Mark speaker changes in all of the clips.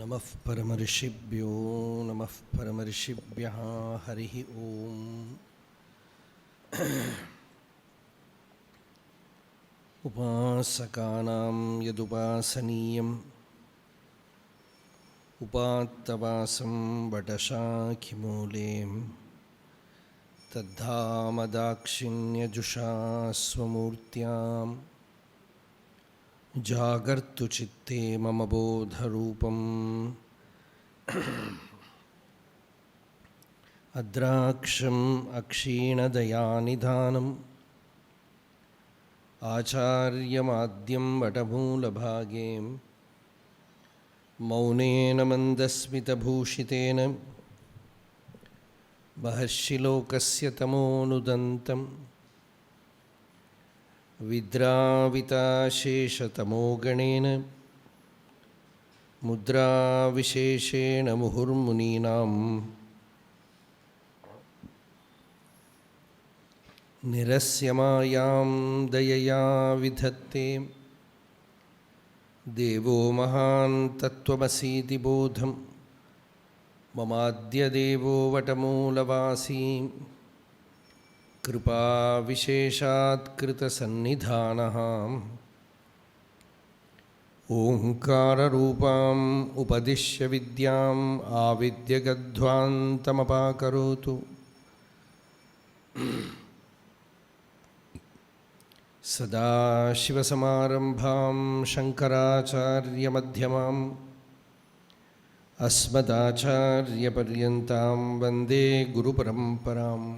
Speaker 1: नमः परमऋषिभ्यो नमः परमऋषिभ्यः हरिः ओम्। उपासकानां यदुपासनीयम् उपात्तवासं वटशाखिमूले तद्धामदाक्षिण्यजुषा स्वमूर्त्यां जागर्तु चित्ते मम बोधरूपम् अद्राक्षम् अक्षीणदयानिधानम् आचार्यमाद्यं वटमूलभागे मौनेन मन्दस्मितभूषितेन महर्षिलोकस्य तमोनुदन्तम् विद्राविताशेषतमोगणेन मुद्राविशेषेण मुहुर्मुनीनां निरस्यमायां दयया विधत्ते देवो महान् तत्त्वमसीति बोधं ममाद्यदेवो वटमूलवासी कृपाविशेषात्कृतसन्निधानः ओङ्काररूपाम् उपदिश्य विद्याम् आविद्यगध्वान्तमपाकरोतु सदाशिवसमारम्भां शङ्कराचार्यमध्यमाम् अस्मदाचार्यपर्यन्तां वन्दे गुरुपरम्पराम्।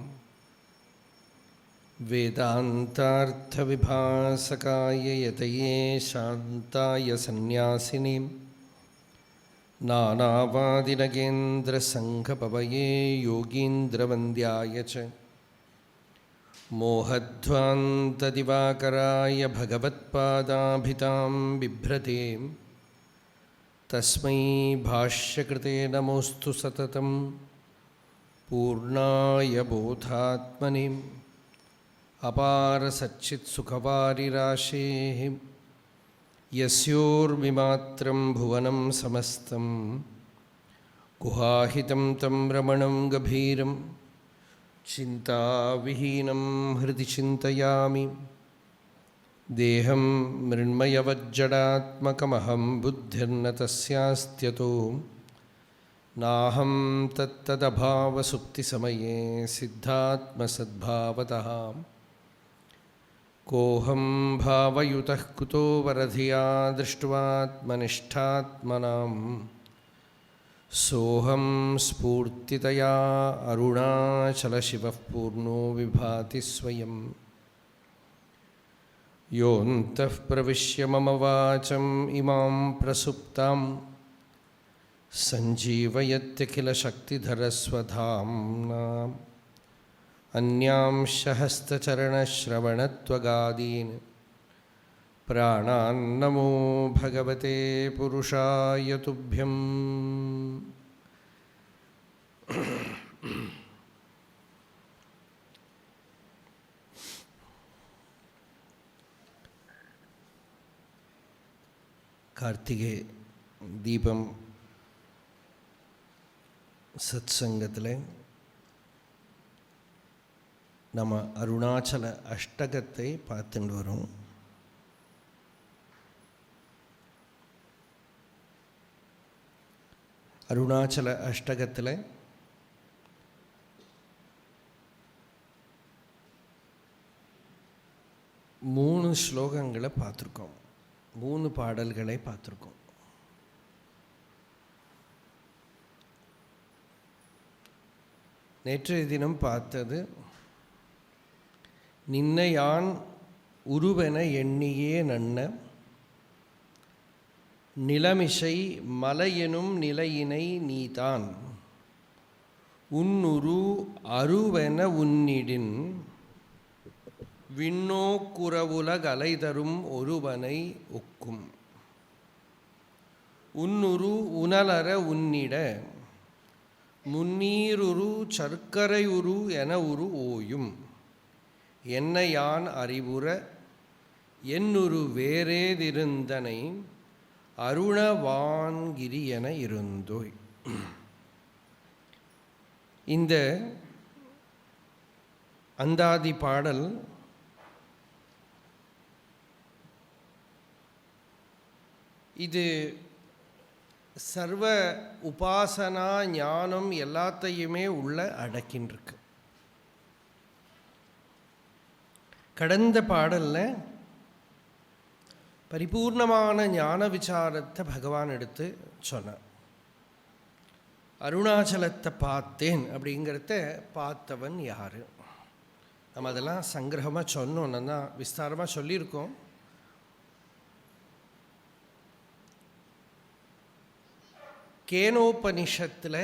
Speaker 1: वेदान्तार्थविभासकाय यतये शान्ताय सन्न्यासिनीं नानावादिनगेन्द्रसङ्घपवये योगीन्द्रवन्द्याय च मोहध्वान्तदिवाकराय भगवत्पादाभितां बिभ्रते तस्मै भाष्यकृते नमोऽस्तु सततं पूर्णाय बोधात्मने अपारसच्चित्सुखवारिराशेः यस्योर्मिमात्रं भुवनं समस्तं गुहाहितं तं रमणं गभीरं चिन्ताविहीनं हृदि चिन्तयामि। देहं मृण्मयवज्जडात्मकमहं बुद्धिर्न तस्यास्त्यतो नाहं तत्तदभावसुप्तिसमये सिद्धात्मसद्भावतः कोऽहं भावयुतः कुतो वरधिया दृष्ट्वात्मनिष्ठात्मनां सोऽहं स्फूर्तितया अरुणाचलशिवः पूर्णो विभाति स्वयं योऽन्तः प्रविश्य मम वाचम् इमां प्रसुप्तां सञ्जीवयत्यखिलशक्तिधरस्वधाम्ना अन्यांश हस्तचरणश्रवणत्वगादीन् प्राणान्नमो भगवते पुरुषाय तुभ्यम्। कार्तिके दीपम सत्संगத்தில் நம்ம அருணாச்சல அஷ்டகத்தை பார்த்துட்டு வரோம். அருணாச்சல அஷ்டகத்தில் 3 ஸ்லோகங்களை பார்த்துருக்கோம், 3 பாடல்களை பார்த்துருக்கோம். நேற்றைய தினம் பார்த்தது நின்னையான் உருவென எண்ணியே நன்ன நிலமிசை மலையெனும் நிலையினை நீதான் உன்னுரு அருவென உன்னிடின் விண்ணோக்குறவுலகலைதரும் ஒருவனை ஒக்கும் உன்னுரு உணலற உன்னிட முன்னீருரு சர்க்கரையுரு என உரு ஓயும் என்னையான் அறிவுற என்னுரு வேறேதிருந்தனை அருணவான்கிரி என இருந்தோய். இந்த அந்தாதி பாடல் இது சர்வ உபாசனா ஞானம் எல்லாத்தையுமே உள்ள அடக்கின்றிருக்கு. கடந்த பாடலில் பரிபூர்ணமான ஞான விசாரத்தை பகவான் எடுத்து சொன்னார். அருணாச்சலத்தை பார்த்தேன் அப்படிங்கிறத பார்த்தவன் யார்? நம்ம அதெல்லாம் சங்கிரகமாக சொன்னோம், நல்லா விஸ்தாரமாக சொல்லியிருக்கோம். கேனோபனிஷத்தில்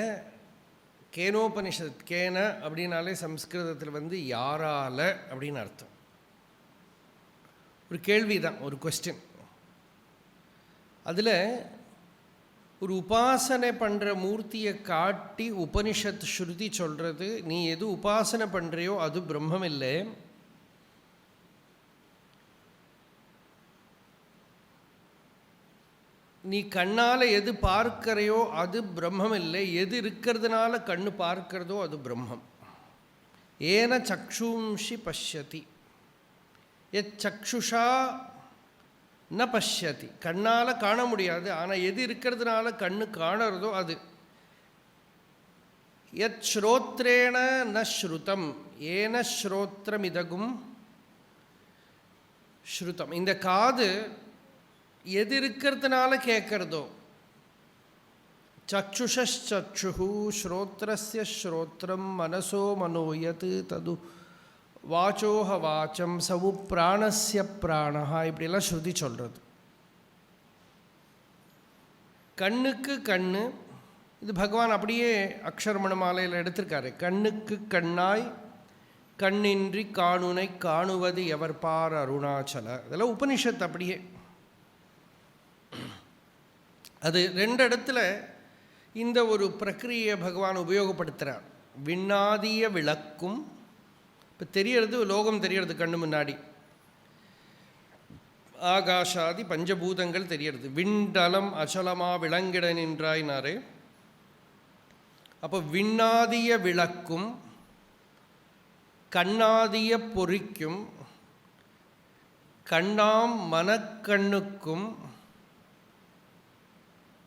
Speaker 1: கேன அப்படின்னாலே சம்ஸ்கிருதத்தில் யாரால அப்படின்னு அர்த்தம். ஒரு கேள்வி தான், ஒரு கொஸ்டின். அதில் ஒரு உபாசனை பண்ணுற மூர்த்தியை காட்டி உபனிஷத் ஸ்ருதி சொல்கிறது, நீ எது உபாசனை பண்ணுறியோ அது பிரம்மம் இல்லை, நீ கண்ணால் எது பார்க்கிறையோ அது பிரம்மம் இல்லை, எது இருக்கிறதுனால கண்ணு பார்க்கிறதோ அது பிரம்மம். ஏன சக்ஷும்ஷி பஷ்யதி எத் சக்ஷுஷா ந பஷ்யதி. கண்ணால் காண முடியாது, ஆனால் எது இருக்கிறதுனால கண்ணு காணறதோ அது. எத் ஸ்ரோத்ரேண ந ஸ்ருதம் ஏன ஸ்ரோத்ரமிதகும் ஸ்ருதம். இந்த காது எது இருக்கிறதுனால கேட்கறதோ, சக்ஷுஷச்சு ஸ்ரோத்ரஸ்ய ஸ்ரோத்ரம் மனசோ மனோயத் தது வாச்சோஹ வாச்சம் சவு பிராணஸ்ய பிராணஹா, இப்படியெல்லாம் ஸ்ருதி சொல்கிறது. கண்ணுக்கு கண்ணு, இது பகவான் அப்படியே அக்ஷரமண மாலையில் எடுத்திருக்காரு. கண்ணுக்கு கண்ணாய் கண்ணின்றி காணுனை காணுவது எவர் பார் அருணாச்சல. இதெல்லாம் உபனிஷத்து அப்படியே. அது ரெண்டு இடத்துல இந்த ஒரு பிரக்கிரியை பகவான் உபயோகப்படுத்துகிறார். விண்ணாதிய விளக்கும், இப்போ தெரியறது லோகம் தெரியறது கண்ணு முன்னாடி, ஆகாஷாதி பஞ்சபூதங்கள் தெரியறது. விண்டலம் அச்சலமா விளங்கிட நின்றாயினாரே. அப்போ விண்ணாதிய விளக்கும் கண்ணாதிய பொறிக்கும் கண்ணாம் மனக்கண்ணுக்கும்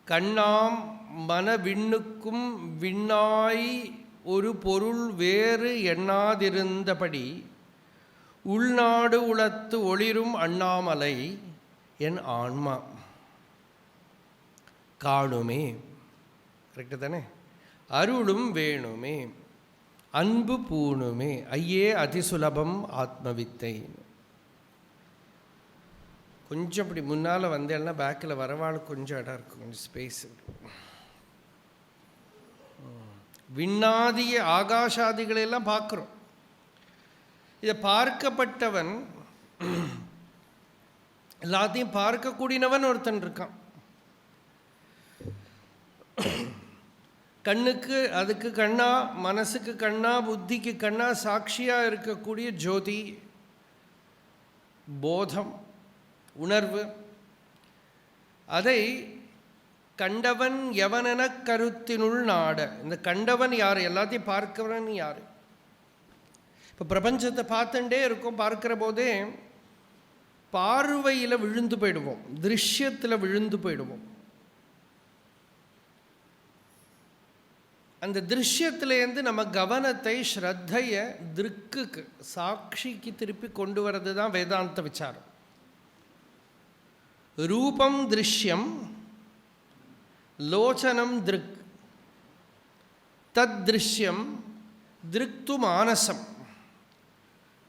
Speaker 1: கண்ணாம் மனவிண்ணுக்கும் விண்ணாய் ஒரு பொருள் வேறு எண்ணாதிருந்தபடி உள்நாடு உளத்து ஒளிரும் அண்ணாமலை என் ஆன்மா காணுமே. கரெக்டு தானே? அருளும் வேணுமே, அன்பு பூணுமே, ஐயே அதிசுலபம் ஆத்மவித்தை. கொஞ்சம் இப்படி முன்னால் வந்தேன்னா பேக்கில் வரவாள் கொஞ்சம் இடம் இருக்கும், கொஞ்சம் ஸ்பேஸ். விண்ணாதிய ஆகாஷாதிகளெல்லாம் பார்க்குறோம். இதை பார்க்கப்பட்டவன், எல்லாத்தையும் பார்க்கக்கூடியவன் ஒருத்தன் இருக்கான். கண்ணுக்கு அதுக்கு கண்ணா, மனசுக்கு கண்ணா, புத்திக்கு கண்ணா சாட்சியாக இருக்கக்கூடிய ஜோதி, போதம், உணர்வு. அதை கண்டவன் எவனென கருத்தினுள் நாட. இந்த கண்டவன் யார்? எல்லாத்தையும் பார்க்கிறவன் யார்? இப்போ பிரபஞ்சத்தை பார்த்துட்டே இருக்கும். பார்க்கிற போதே பார்வையில் விழுந்து போயிடுவோம், திருஷ்யத்தில் விழுந்து போயிடுவோம். அந்த திருஷ்யத்திலேருந்து நம்ம கவனத்தை ஸ்ரத்தையை திருக்குக்கு சாட்சிக்கு திருப்பி கொண்டு வர்றது தான் வேதாந்த விசாரம். ரூபம் திருஷ்யம் லோச்சனம் திருக் தத் திருஷ்யம் திருக்து மானசம்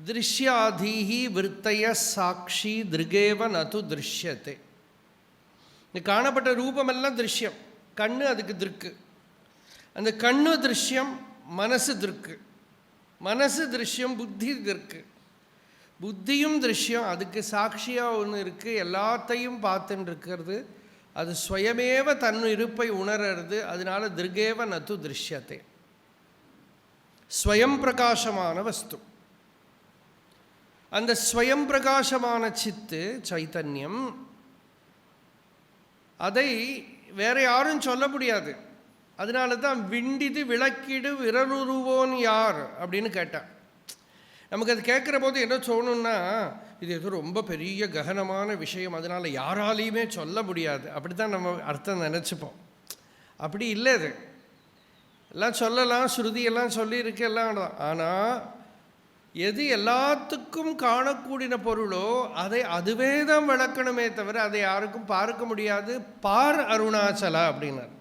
Speaker 1: திருஷ்யாதீஹி விருத்தய சாட்சி திருகேவ நது திருஷ்யத்தை. இந்த காணப்பட்ட ரூபமெல்லாம் திருஷ்யம், கண்ணு அதுக்கு திருக்கு. அந்த கண்ணு திருஷ்யம், மனசு திருக்கு. மனசு திருஷ்யம், புத்தி திருக்கு. புத்தியும் திருஷ்யம், அதுக்கு சாட்சியாக ஒன்று இருக்குது, எல்லாத்தையும் பார்த்துன்னு இருக்கிறது. அது ஸ்வயமேவ தன் இருப்பை உணர்றது. அதனால திருகேவ நது திருஷ்யத்தை. ஸ்வயம் பிரகாசமான வஸ்து. அந்த ஸ்வயம் பிரகாசமான சித்து சைத்தன்யம் அதை வேற யாரும் சொல்ல முடியாது. அதனால தான் விண்டிது விளக்கிடு விரலுருவோன் யார் அப்படின்னு கேட்டான். நமக்கு அது கேட்குற போது என்ன சொல்லணும்னா, இது ஏதோ ரொம்ப பெரிய ககனமான விஷயம், அதனால் யாராலையுமே சொல்ல முடியாது, அப்படி தான் நம்ம அர்த்தம் நினச்சிப்போம். அப்படி இல்லை. அது எல்லாம் சொல்லலாம், ஸ்ருதியெல்லாம் சொல்லியிருக்கு, எல்லாம். ஆனால் எது எல்லாத்துக்கும் காணக்கூடிய பொருளோ அதை அதுவே தான் விளக்கணுமே தவிர அதை யாருக்கும் பார்க்க முடியாது. பார் அருணாச்சலா அப்படின்னார்.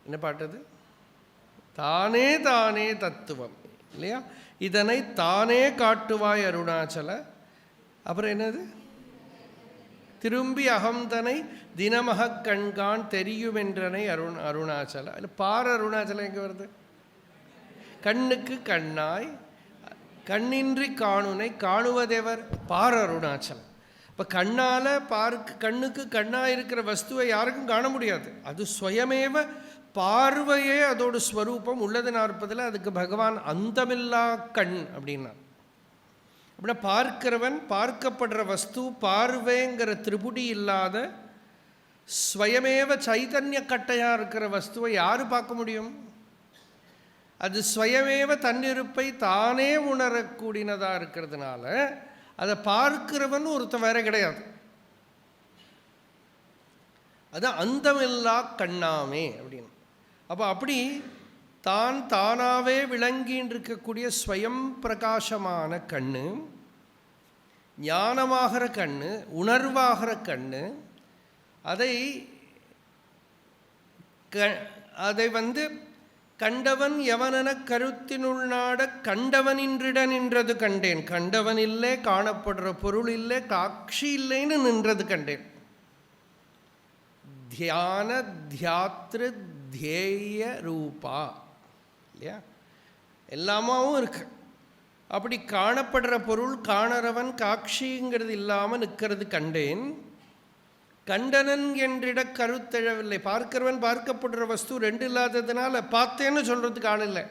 Speaker 1: என்ன பாட்டது? தானே தானே தத்துவம் இல்லையா? இதனை தானே காட்டுவாய் அருணாச்சல. அப்புறம் என்னது? திரும்பி அகம்தனை தினமக கண்கான் தெரியுமென்றனை அருணாச்சல. இல்லை, பார் அருணாச்சலம் எங்கே வருது? கண்ணுக்கு கண்ணாய் கண்ணின்றி காணுனை காணுவதேவர் பார் அருணாச்சலம். இப்போ கண்ணால் கண்ணுக்கு கண்ணாக இருக்கிற வஸ்துவை யாருக்கும் காண முடியாது. அது சுயமேவ பார்வையே அதோட ஸ்வரூபம். உள்ளது நாற்பதில் அதுக்கு பகவான் அந்தமில்லா கண் அப்படின்னா. அப்படின்னா பார்க்கிறவன், பார்க்கப்படுற வஸ்து, பார்வைங்கிற திரிபுடி இல்லாத ஸ்வயமேவ சைதன்ய கட்டையாக இருக்கிற வஸ்துவை யார் பார்க்க முடியும்? அது ஸ்வயமேவ தன்னிருப்பை தானே உணரக்கூடியதாக இருக்கிறதுனால அதை பார்க்கிறவன் ஒருத்தன் வேற கிடையாது. அது அந்தமில்லா கண்ணாமே அப்படின்னு. அப்போ அப்படி தான் தானாகவே விளங்கின்னு இருக்கக்கூடிய ஸ்வயம் பிரகாசமான கண்ணு, ஞானமாகிற கண்ணு, உணர்வாகிற கண்ணு, அதை கண்டவன் எவனென கருத்தினுள்நாட கண்டவனின்றிட நின்றது கண்டேன். கண்டவன் இல்லை, காணப்படுற பொருள் இல்லை, காட்சி இல்லைன்னு நின்றது கண்டேன். தியான தியாத்ரு தியேய ரூபா இல்லையா? எல்லாமாவும் இருக்கு. அப்படி காணப்படுற பொருள், காணறவன், காட்சிங்கிறது இல்லாமல் நிற்கிறது கண்டேன். கண்டனன் என்றிட கருத்தெழவில்லை. பார்க்கிறவன், பார்க்கப்படுற வஸ்து ரெண்டு இல்லாததுனால பார்த்தேன்னு சொல்றதுக்கு ஆள் இல்லை.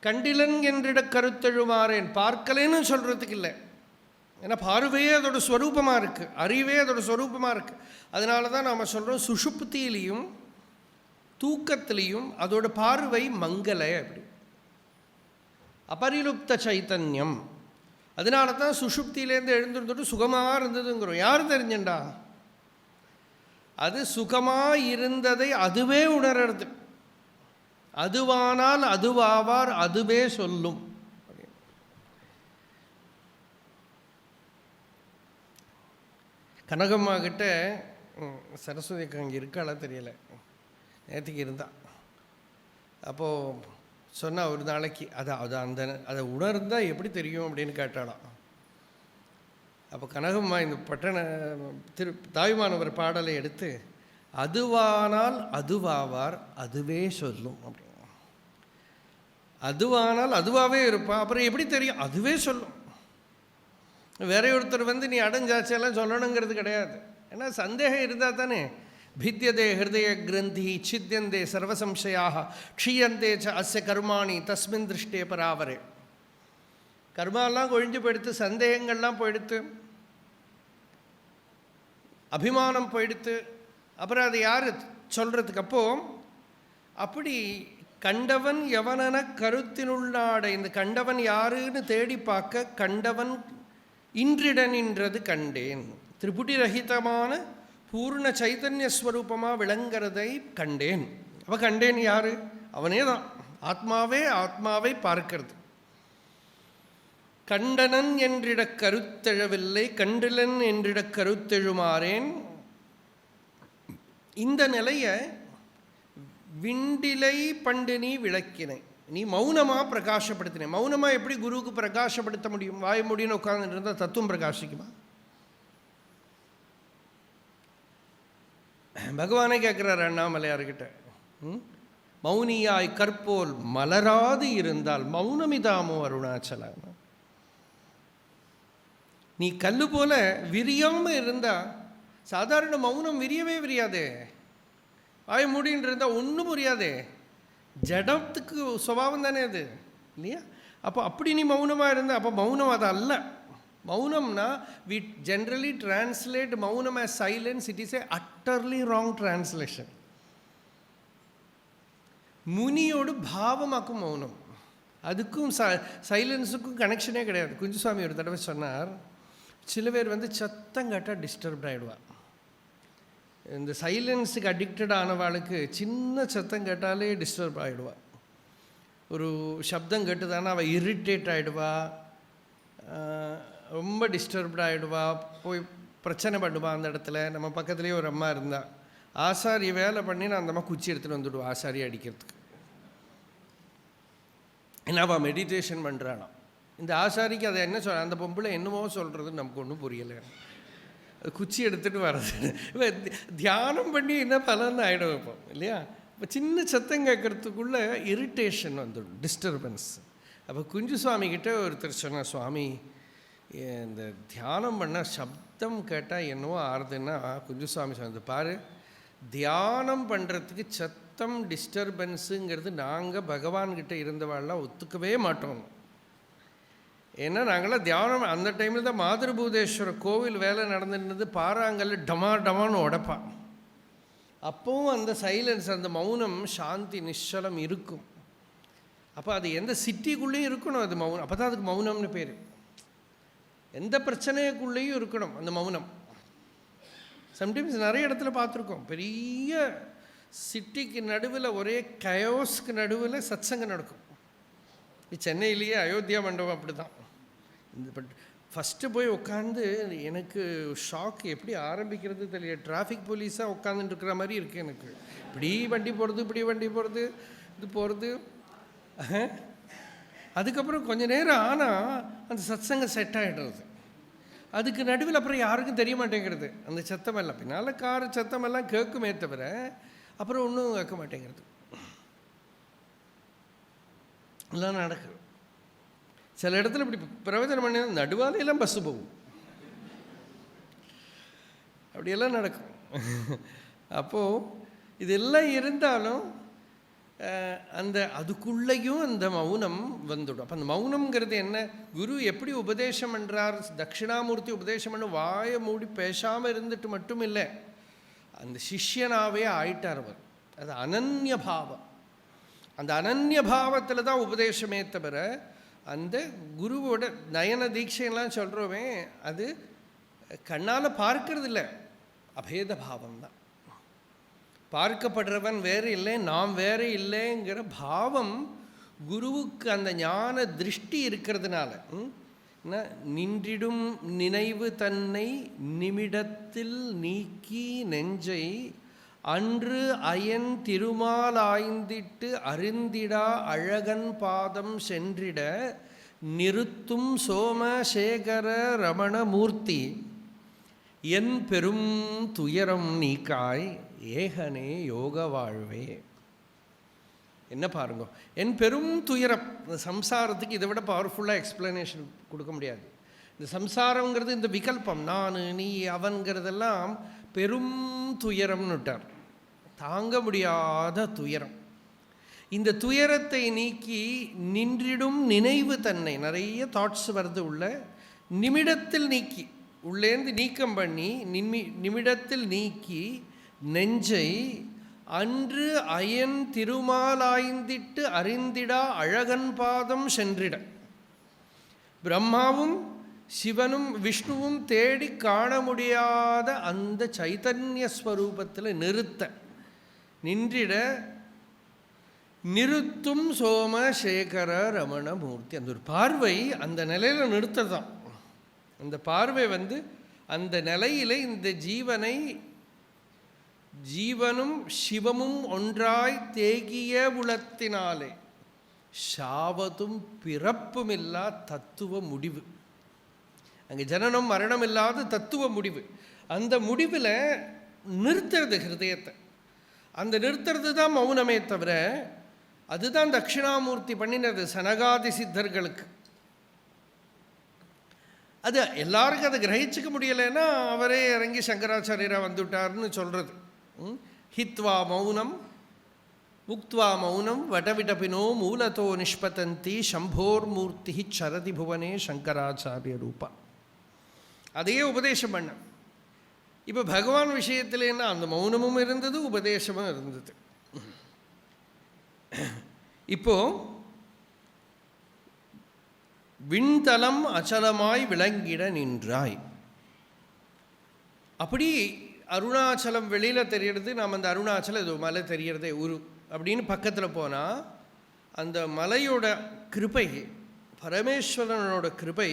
Speaker 1: கண்டிலன் என்றிட கருத்தெழுமாறேன், பார்க்கலேன்னு சொல்றதுக்கு இல்லை. ஏன்னா பார்வையே அதோட ஸ்வரூபமாக இருக்குது, அறிவே அதோட ஸ்வரூபமாக இருக்குது. அதனால தான் நாம் சொல்கிறோம், சுஷுப்தியிலையும் தூக்கத்திலையும் அதோட பார்வை மங்கலை, அப்படி அபரிலுப்த சைத்தன்யம். அதனால தான் சுஷுப்தியிலேருந்து எழுந்திருந்துட்டு சுகமாக இருந்ததுங்கிறோம். யார் தெரிஞ்சண்டா? அது சுகமாக இருந்ததை அதுவே உணர்றது. அதுவானால் அதுவாவார் அதுவே சொல்லும். கனகம்மா கிட்ட சரஸ்வதிக்கு அங்கே இருக்காளா தெரியலை, நேற்றுக்கு இருந்தா. அப்போது சொன்னால் ஒரு நாளைக்கு அதை உணர்ந்தால் எப்படி தெரியும் அப்படின்னு கேட்டாலாம். அப்போ கனகம்மா இந்த தாயுமானவர் பாடலை எடுத்து, அதுவானால் அதுவாவார் அதுவே சொல்லும் அப்படின்னு. அதுவானால் அதுவாகவே இருப்பான், அப்புறம் எப்படி தெரியும்? அதுவே சொல்லும். வேற ஒருத்தர் நீ அடைஞ்சாச்செல்லாம் சொல்லணுங்கிறது கிடையாது. ஏன்னா சந்தேகம் இருந்தால் தானே. भिद्यते हृदय ग्रंथि छिद्यन्ते सर्वसंशयाः क्षीयन्ते च अस्य कर्माणि तस्मिन् दृष्टे परावरे. கர்மாலாம் கொழிஞ்சு போயிடுத்து, சந்தேகங்கள்லாம் போயிடுத்து, அபிமானம் போயிடுத்து. அப்புறம் அதை யார் சொல்கிறதுக்கு? அப்படி கண்டவன் எவனென கருத்தினுள்ளாட. இந்த கண்டவன் யாருன்னு தேடி பார்க்க கண்டவன் இன்றிடனின்றது கண்டேன். திரிபுடி ரஹிதமான பூர்ண சைத்தன்ய ஸ்வரூபமாக விளங்கிறதை கண்டேன். அவ கண்டேன் யாரு? அவனே தான், ஆத்மாவை பார்க்கிறது. கண்டனன் என்றிட கருத்தெழவில்லை, கண்டிலன் என்றிட கருத்தெழுமாறேன். இந்த நிலையை விண்டிலை பண்டு நீ விளக்கினை, நீ மௌனமாக பிரகாசப்படுத்தின. மௌனமாக எப்படி குருவுக்கு பிரகாசப்படுத்த முடியும்? வாய முடியும்னு உட்கார்ந்துட்டு இருந்தால் தத்துவம் பிரகாசிக்குமா? பகவானே கேட்குறாரு அண்ணாமலையார்கிட்ட, மௌனியாய் கற்போல் மலராது இருந்தால் மௌனமிதாமோ அருணாச்சல. நீ கல்லு போல விரியாமல் இருந்தா, சாதாரண மௌனம் விரியவே விரியாதே. வாய் மூடின்னு இருந்தால் ஒன்றும் புரியாதே. ஜடத்துக்கு சுபாவம் தானே அது இல்லையா? அப்போ அப்படி நீ மௌனமாக இருந்த, அப்போ மௌனம் அது அல்ல. மௌனம்னா we generally translate மௌனம் as silence. It is a utterly wrong translation. முனியோடு பாவமாக்கும் மௌனம், அதுக்கும் சைலன்ஸுக்கும் கனெக்ஷனே கிடையாது. குஞ்சுசாமி ஒரு தடவை சொன்னார், சில பேர் சத்தம் கேட்டால் டிஸ்டர்ப்ட் ஆகிடுவா. இந்த சைலன்ஸுக்கு அடிக்டட் ஆனவாளுக்கு சின்ன சத்தம் கேட்டாலே டிஸ்டர்ப் ஆகிடுவா. ஒரு சப்தம் கேட்டுதானே அவள் இரிட்டேட் ஆகிடுவா, ரொம்ப டிஸ்டர்ப்ட் ஆகிடுவா, போய் பிரச்சனை பண்ணுவா. அந்த இடத்துல நம்ம பக்கத்துலேயே ஒரு அம்மா இருந்தா, ஆசாரி வேலை பண்ணி நான் அந்த அம்மா குச்சி எடுத்துகிட்டு வந்துவிடுவா ஆசாரி அடிக்கிறதுக்கு. ஏன்னா அவள் மெடிடேஷன் பண்ணுறாளாம். இந்த ஆசாரிக்கு அதை என்ன சொல்ல, அந்த பொம்பளை என்னமோ சொல்கிறதுன்னு நமக்கு ஒன்றும் புரியலை. குச்சி எடுத்துகிட்டு வர்றது இப்போ தியானம் பண்ணி என்ன பலன்னு ஆகிடும் வைப்போம் இல்லையா. இப்போ சின்ன சத்தம் கேட்குறதுக்குள்ளே இரிட்டேஷன் வந்துடும், டிஸ்டர்பன்ஸ். அப்போ குஞ்சுசுவாமிகிட்ட ஒருத்தர் சொன்னார், சுவாமி இந்த தியானம் பண்ண சப்தம் கேட்டால் என்னவோ ஆறுதுன்னா, குஞ்சுசுவாமி சொன்னது பாரு, தியானம் பண்ணுறதுக்கு சத்தம் டிஸ்டர்பன்ஸுங்கிறது நாங்கள் பகவான்கிட்ட இருந்தவாள்லாம் ஒத்துக்கவே மாட்டோம். ஏன்னா நாங்களாம் தியானம் அந்த டைமில் தான் மாதிருபூதேஸ்வர கோவில் வேலை நடந்துருந்தது, பாறாங்கல்ல டமா டமான்னு உடைப்பா. அப்போவும் அந்த சைலன்ஸ், அந்த மௌனம், சாந்தி, நிശ്ചலம் இருக்கும். அப்போ அது எந்த சிட்டிக்குள்ளேயும் இருக்கணும் அது மௌனம், அப்போ தான் அதுக்கு மௌனம்னு பேர். எந்த பிரச்சனைக்குள்ளேயும் இருக்கணும் அந்த மௌனம். சம்டைம்ஸ் நிறைய இடத்துல பார்த்துருக்கோம், பெரிய சிட்டிக்கு நடுவில் ஒரே கயோஸ்க்கு நடுவில் சத்சங்கம் நடக்கும். சென்னையிலேயே அயோத்தியா மண்டபம் அப்படி தான். இந்த பட் ஃபஸ்ட்டு போய் உட்காந்து எனக்கு ஷாக், எப்படி ஆரம்பிக்கிறது தெரியல. டிராஃபிக் போலீஸாக உட்காந்துட்டு இருக்கிற மாதிரி இருக்குது எனக்கு. இப்படி வண்டி போகிறது, இப்படி வண்டி போகிறது, இது போகிறது. அதுக்கப்புறம் கொஞ்சம் நேரம் ஆனால் அந்த சத்சங்கம் செட் ஆகிடுறது. அதுக்கு நடுவில் அப்புறம் யாருக்கும் தெரிய மாட்டேங்கிறது அந்த சத்தமெல்லாம். பின்னால் கார் சத்தமெல்லாம் கேட்குமே தவிர அப்புறம் ஒன்றும் கேட்க மாட்டேங்கிறது. எல்லாம் நடக்குது. சில இடத்துல இப்படி பிரவச்சனம் பண்ணி நடுவாலையெல்லாம் பஸ்ஸு போகும், அப்படியெல்லாம் நடக்கும். அப்போது இதெல்லாம் இருந்தாலும் அந்த அதுக்குள்ளேயும் அந்த மௌனம் வந்துடும். அப்போ அந்த மௌனம்ங்கிறது என்ன, குரு எப்படி உபதேசம் பண்ணுறார், தட்சிணாமூர்த்தி உபதேசம் பண்ண வாயை மூடி பேசாமல் இருந்துட்டு மட்டும் இல்லை, அந்த சிஷ்யனாகவே ஆயிட்டார் அவர். அது அனன்ய பாவம். அந்த அனன்ய பாவத்தில் தான் உபதேசமே தவிர அந்த குருவோட நயன தீட்சையெல்லாம் சொல்கிறோமே அது கண்ணால் பார்க்கறது இல்லை, அபேத பாவம் தான். பார்க்கப்படுறவன் வேறு இல்லை, நாம் வேறு இல்லைங்கிற பாவம் குருவுக்கு அந்த ஞான திருஷ்டி இருக்கிறதுனால நின்றிடும் நினைவு தன்னை நிமிடத்தில் நீக்கி நெஞ்சை அன்று அயன் திருமாலாய்ந்திட்டு அருந்திடா அழகன் பாதம் சென்றிட நிறுத்தும் சோமசேகர ரமணமூர்த்தி என் பெரும் துயரம் நீக்காய் ஏகனே யோக வாழ்வே. என்ன பாருங்க, என் பெரும் துயரம். இந்த சம்சாரத்துக்கு இதை விட பவர்ஃபுல்லாக எக்ஸ்பிளனேஷன் கொடுக்க முடியாது. இந்த சம்சாரங்கிறது இந்த விகல்பம், நான் நீ அவன்கிறதெல்லாம் பெரும் துயரம்னு விட்டார், தாங்க முடியாத துயரம். இந்த துயரத்தை நீக்கி நின்றிடும் நினைவு தன்னை, நிறைய தாட்ஸ் வருது உள்ள, நிமிடத்தில் நீக்கி, உள்ளேந்து நீக்கம் பண்ணி நிமிடத்தில் நீக்கி நெஞ்சை அன்று அயன் திருமாலாய்ந்திட்டு அறிந்திடா அழகன் பாதம் சென்றிட. பிரம்மாவும் சிவனும் விஷ்ணுவும் தேடி காண முடியாத அந்த சைத்தன்ய ஸ்வரூபத்தில் நிறுத்த, நின்றிட நிறுத்தும் சோமசேகர ரமணமூர்த்தி. அந்த ஒரு பார்வை அந்த நிலையில் நிறுத்ததான். அந்த பார்வை அந்த நிலையில் இந்த ஜீவனை, ஜீவனும் சிவமும் ஒன்றாய் தேகிய உளத்தினாலே சாவதும் பிறப்புமில்லா தத்துவ முடிவு. அங்கே ஜனனம் மரணம் இல்லாத தத்துவ முடிவு. அந்த முடிவில் நிறுத்துறது ஹிருதயத்தை. அந்த நிறுத்துறது தான் மௌனமே தவிர, அதுதான் தட்சிணாமூர்த்தி பண்ணினது சனகாதி சித்தர்களுக்கு. அது எல்லாருக்கும் அதை கிரகிச்சிக்க முடியலைன்னா அவரே இறங்கி சங்கராச்சாரியராக வந்துவிட்டார்னு சொல்கிறது. ஹித்வா மௌனம் முக்த்வா மௌனம் வடவிடபினோ மூலத்தோ நிஷ்பதந்தி சம்போர்மூர்த்தி சரதி புவனே சங்கராச்சாரிய ரூபா. அதையே உபதேசம் பண்ண. இப்போ பகவான் விஷயத்தில் என்ன, அந்த மௌனமும் இருந்தது, உபதேசமும் இருந்தது. இப்போ விண்தலம் அச்சலமாய் விளங்கிட நின்றாய். அப்படி அருணாச்சலம் வெளியில் தெரியறது. நாம் அந்த அருணாச்சலம் இது மலை தெரியறதே உரு அப்படின்னு பக்கத்தில் போனால் அந்த மலையோட கிருபை, பரமேஸ்வரனோட கிருபை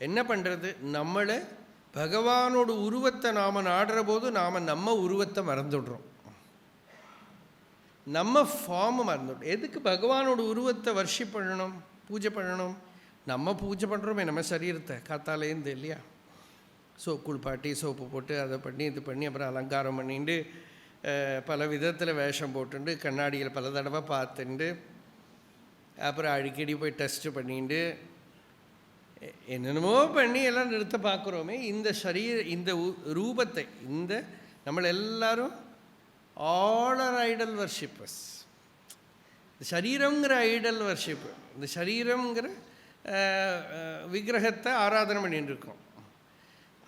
Speaker 1: என்ன பண்ணுறது, நம்மளை பகவானோட உருவத்தை நாம் நாடுற போது நாம் நம்ம உருவத்தை மறந்துடுறோம், நம்ம ஃபார்மை மறந்துவிடும். எதுக்கு பகவானோட உருவத்தை வர்ஷிப் பண்ணணும், பூஜை பண்ணணும்? நம்ம பூஜை பண்ணுறோமே நம்ம சரீரத்தை காத்தாலேருந்து இல்லையா, குளிப்பாட்டி சோப்பு போட்டு அதை பண்ணி இது பண்ணி அப்புறம் அலங்காரம் பண்ணிட்டு பல விதத்தில் வேஷம் போட்டுண்டு கண்ணாடியில் பல தடவை பார்த்துண்டு அப்புறம் அடிக்கடி போய் டெஸ்ட்டு பண்ணிட்டு என்னென்னமோ பண்ணி எல்லாம் நிறுத்த பார்க்குறோமே. இந்த இந்த ரூபத்தை, இந்த நம்மளை எல்லாரும் ஆல் ஐடல் வர்ஷிப்பர்ஸ். இந்த சரீரங்கிற ஐடல் வர்ஷிப்பு, இந்த சரீரங்கிற விக்கிரகத்தை ஆராதனை பண்ணிட்டு இருக்கோம்.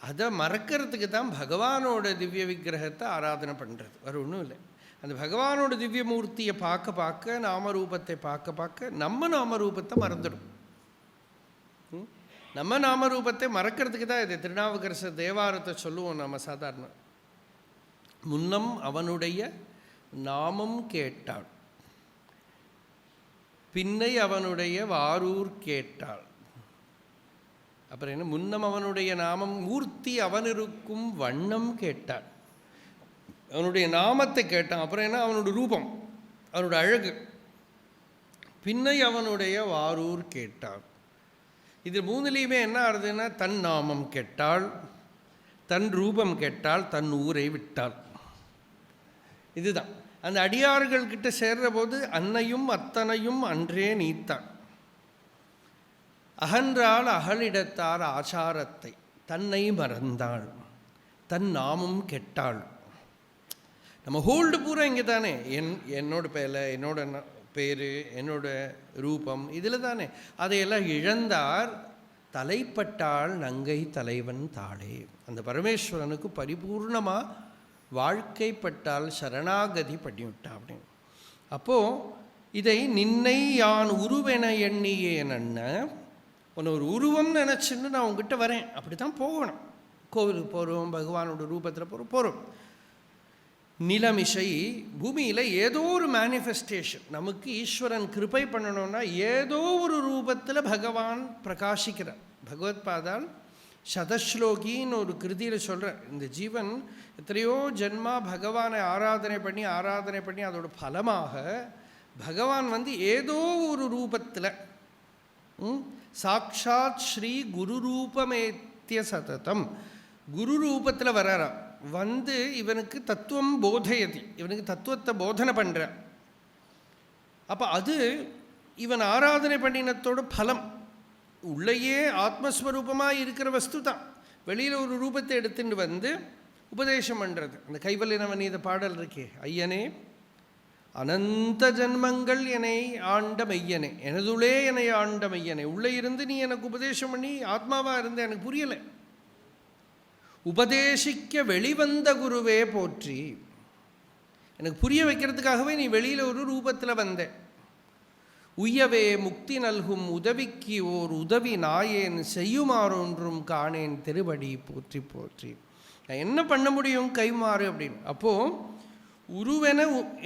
Speaker 1: அதை மறக்கிறதுக்கு தான் பகவானோட திவ்ய விக்கிரகத்தை ஆராதனை பண்ணுறது, வேறு ஒன்றும் இல்லை. அந்த பகவானோட திவ்ய மூர்த்தியை பார்க்க பார்க்க, நாமரூபத்தை பார்க்க பார்க்க நம்ம நாமரூபத்தை மறந்துடும். நம்ம நாமரூபத்தை மறக்கிறதுக்கு தான் இது திருநாவுக்கரசர் தேவாரத்தை சொல்லுவோம் நம்ம சாதாரண. முன்னம் அவனுடைய நாமம் கேட்டாள், பின்னை அவனுடைய வாரூர் கேட்டாள். அப்புறம் என்ன, முன்னம் அவனுடைய நாமம் மூர்த்தி அவனிருக்கும் வண்ணம் கேட்டாள். அவனுடைய நாமத்தை கேட்டான். அப்புறம் என்ன, அவனோட ரூபம், அவனோட அழகு. பின்னை அவனுடைய வாரூர் கேட்டாள். இது மூணுலேயுமே என்ன ஆகுதுன்னா, தன் நாமம் கேட்டாள், தன் ரூபம் கேட்டாள், தன் ஊரை விட்டாள். இதுதான் அந்த அடியார்கள் கிட்ட சேர்ற போது அன்னையும் அத்தனையும் அன்றே நீத்தான். அகன்றால் அகலிடத்தார் ஆச்சாரத்தை தன்னை மறந்தாள், தன் நாமம் கெட்டாள். நம்ம ஹோல்டு பூரா இங்கே தானே, என்னோட என்னோட பேர், என்னோட ரூபம் இதில் தானே. அதையெல்லாம் இழந்தார் தலைப்பட்டாள் நங்கை தலைவன் தாளே. அந்த பரமேஸ்வரனுக்கு பரிபூர்ணமாக வாழ்க்கைப்பட்டால் சரணாகதி பண்ணிவிட்டா அப்படின்னு. அப்போது இதை நின்னை யான் உருவென எண்ணியே நன்ன, உன்னை ஒரு உருவம் நினச்சின்னு நான் உங்ககிட்ட வரேன். அப்படி தான் போகணும். கோவிலுக்கு போகிறோம், பகவானோட ரூபத்தில் போகிறோம். நிலமிசை பூமியில் ஏதோ ஒரு மேனிஃபெஸ்டேஷன், நமக்கு ஈஸ்வரன் கிருபை பண்ணணும்னா ஏதோ ஒரு ரூபத்தில் பகவான் பிரகாசிக்கிறார். பகவத் பாதால் சதஸ்லோகின்னு ஒரு கிருதியில் சொல்கிற, இந்த ஜீவன் எத்தனையோ ஜென்மா பகவானை ஆராதனை பண்ணி அதோட பலமாக பகவான் ஏதோ ஒரு ரூபத்தில் சாட்சாத் ஸ்ரீ குரு ரூபமேத்திய சததம் குரு ரூபத்தில் வர்றாரா. இவனுக்கு தத்துவம் போதையதி, இவனுக்கு தத்துவத்தை போதனை பண்ணுற. அப்போ அது இவன் ஆராதனை பண்ணினத்தோட பலம். உள்ளேயே ஆத்மஸ்வரூபமாக இருக்கிற வஸ்து தான் வெளியில் ஒரு ரூபத்தை எடுத்துட்டு உபதேசம் பண்ணுறது. அந்த கைவல்யநவநீத பாடல் இருக்கே, ஐயனே அனந்த ஜன்மங்கள் என்னை ஆண்ட மையனே, எனதுள்ளே என்னை ஆண்ட மையனே, உள்ளே இருந்து நீ எனக்கு உபதேசம் பண்ணி ஆத்மாவாக இருந்த எனக்கு புரியலை, உபதேசிக்க வெளிவந்த குருவே போற்றி. எனக்கு புரிய வைக்கிறதுக்காகவே நீ வெளியில் ஒரு ரூபத்தில் வந்த. உய்யவே முக்தி நல்கும் உதவிக்கு ஓர் உதவி நாயேன் செய்யுமாறொன்றும் காணேன் திருவடி போற்றி போற்றி. நான் என்ன பண்ண முடியும் கைமாறு அப்படின்னு. அப்போது உருவென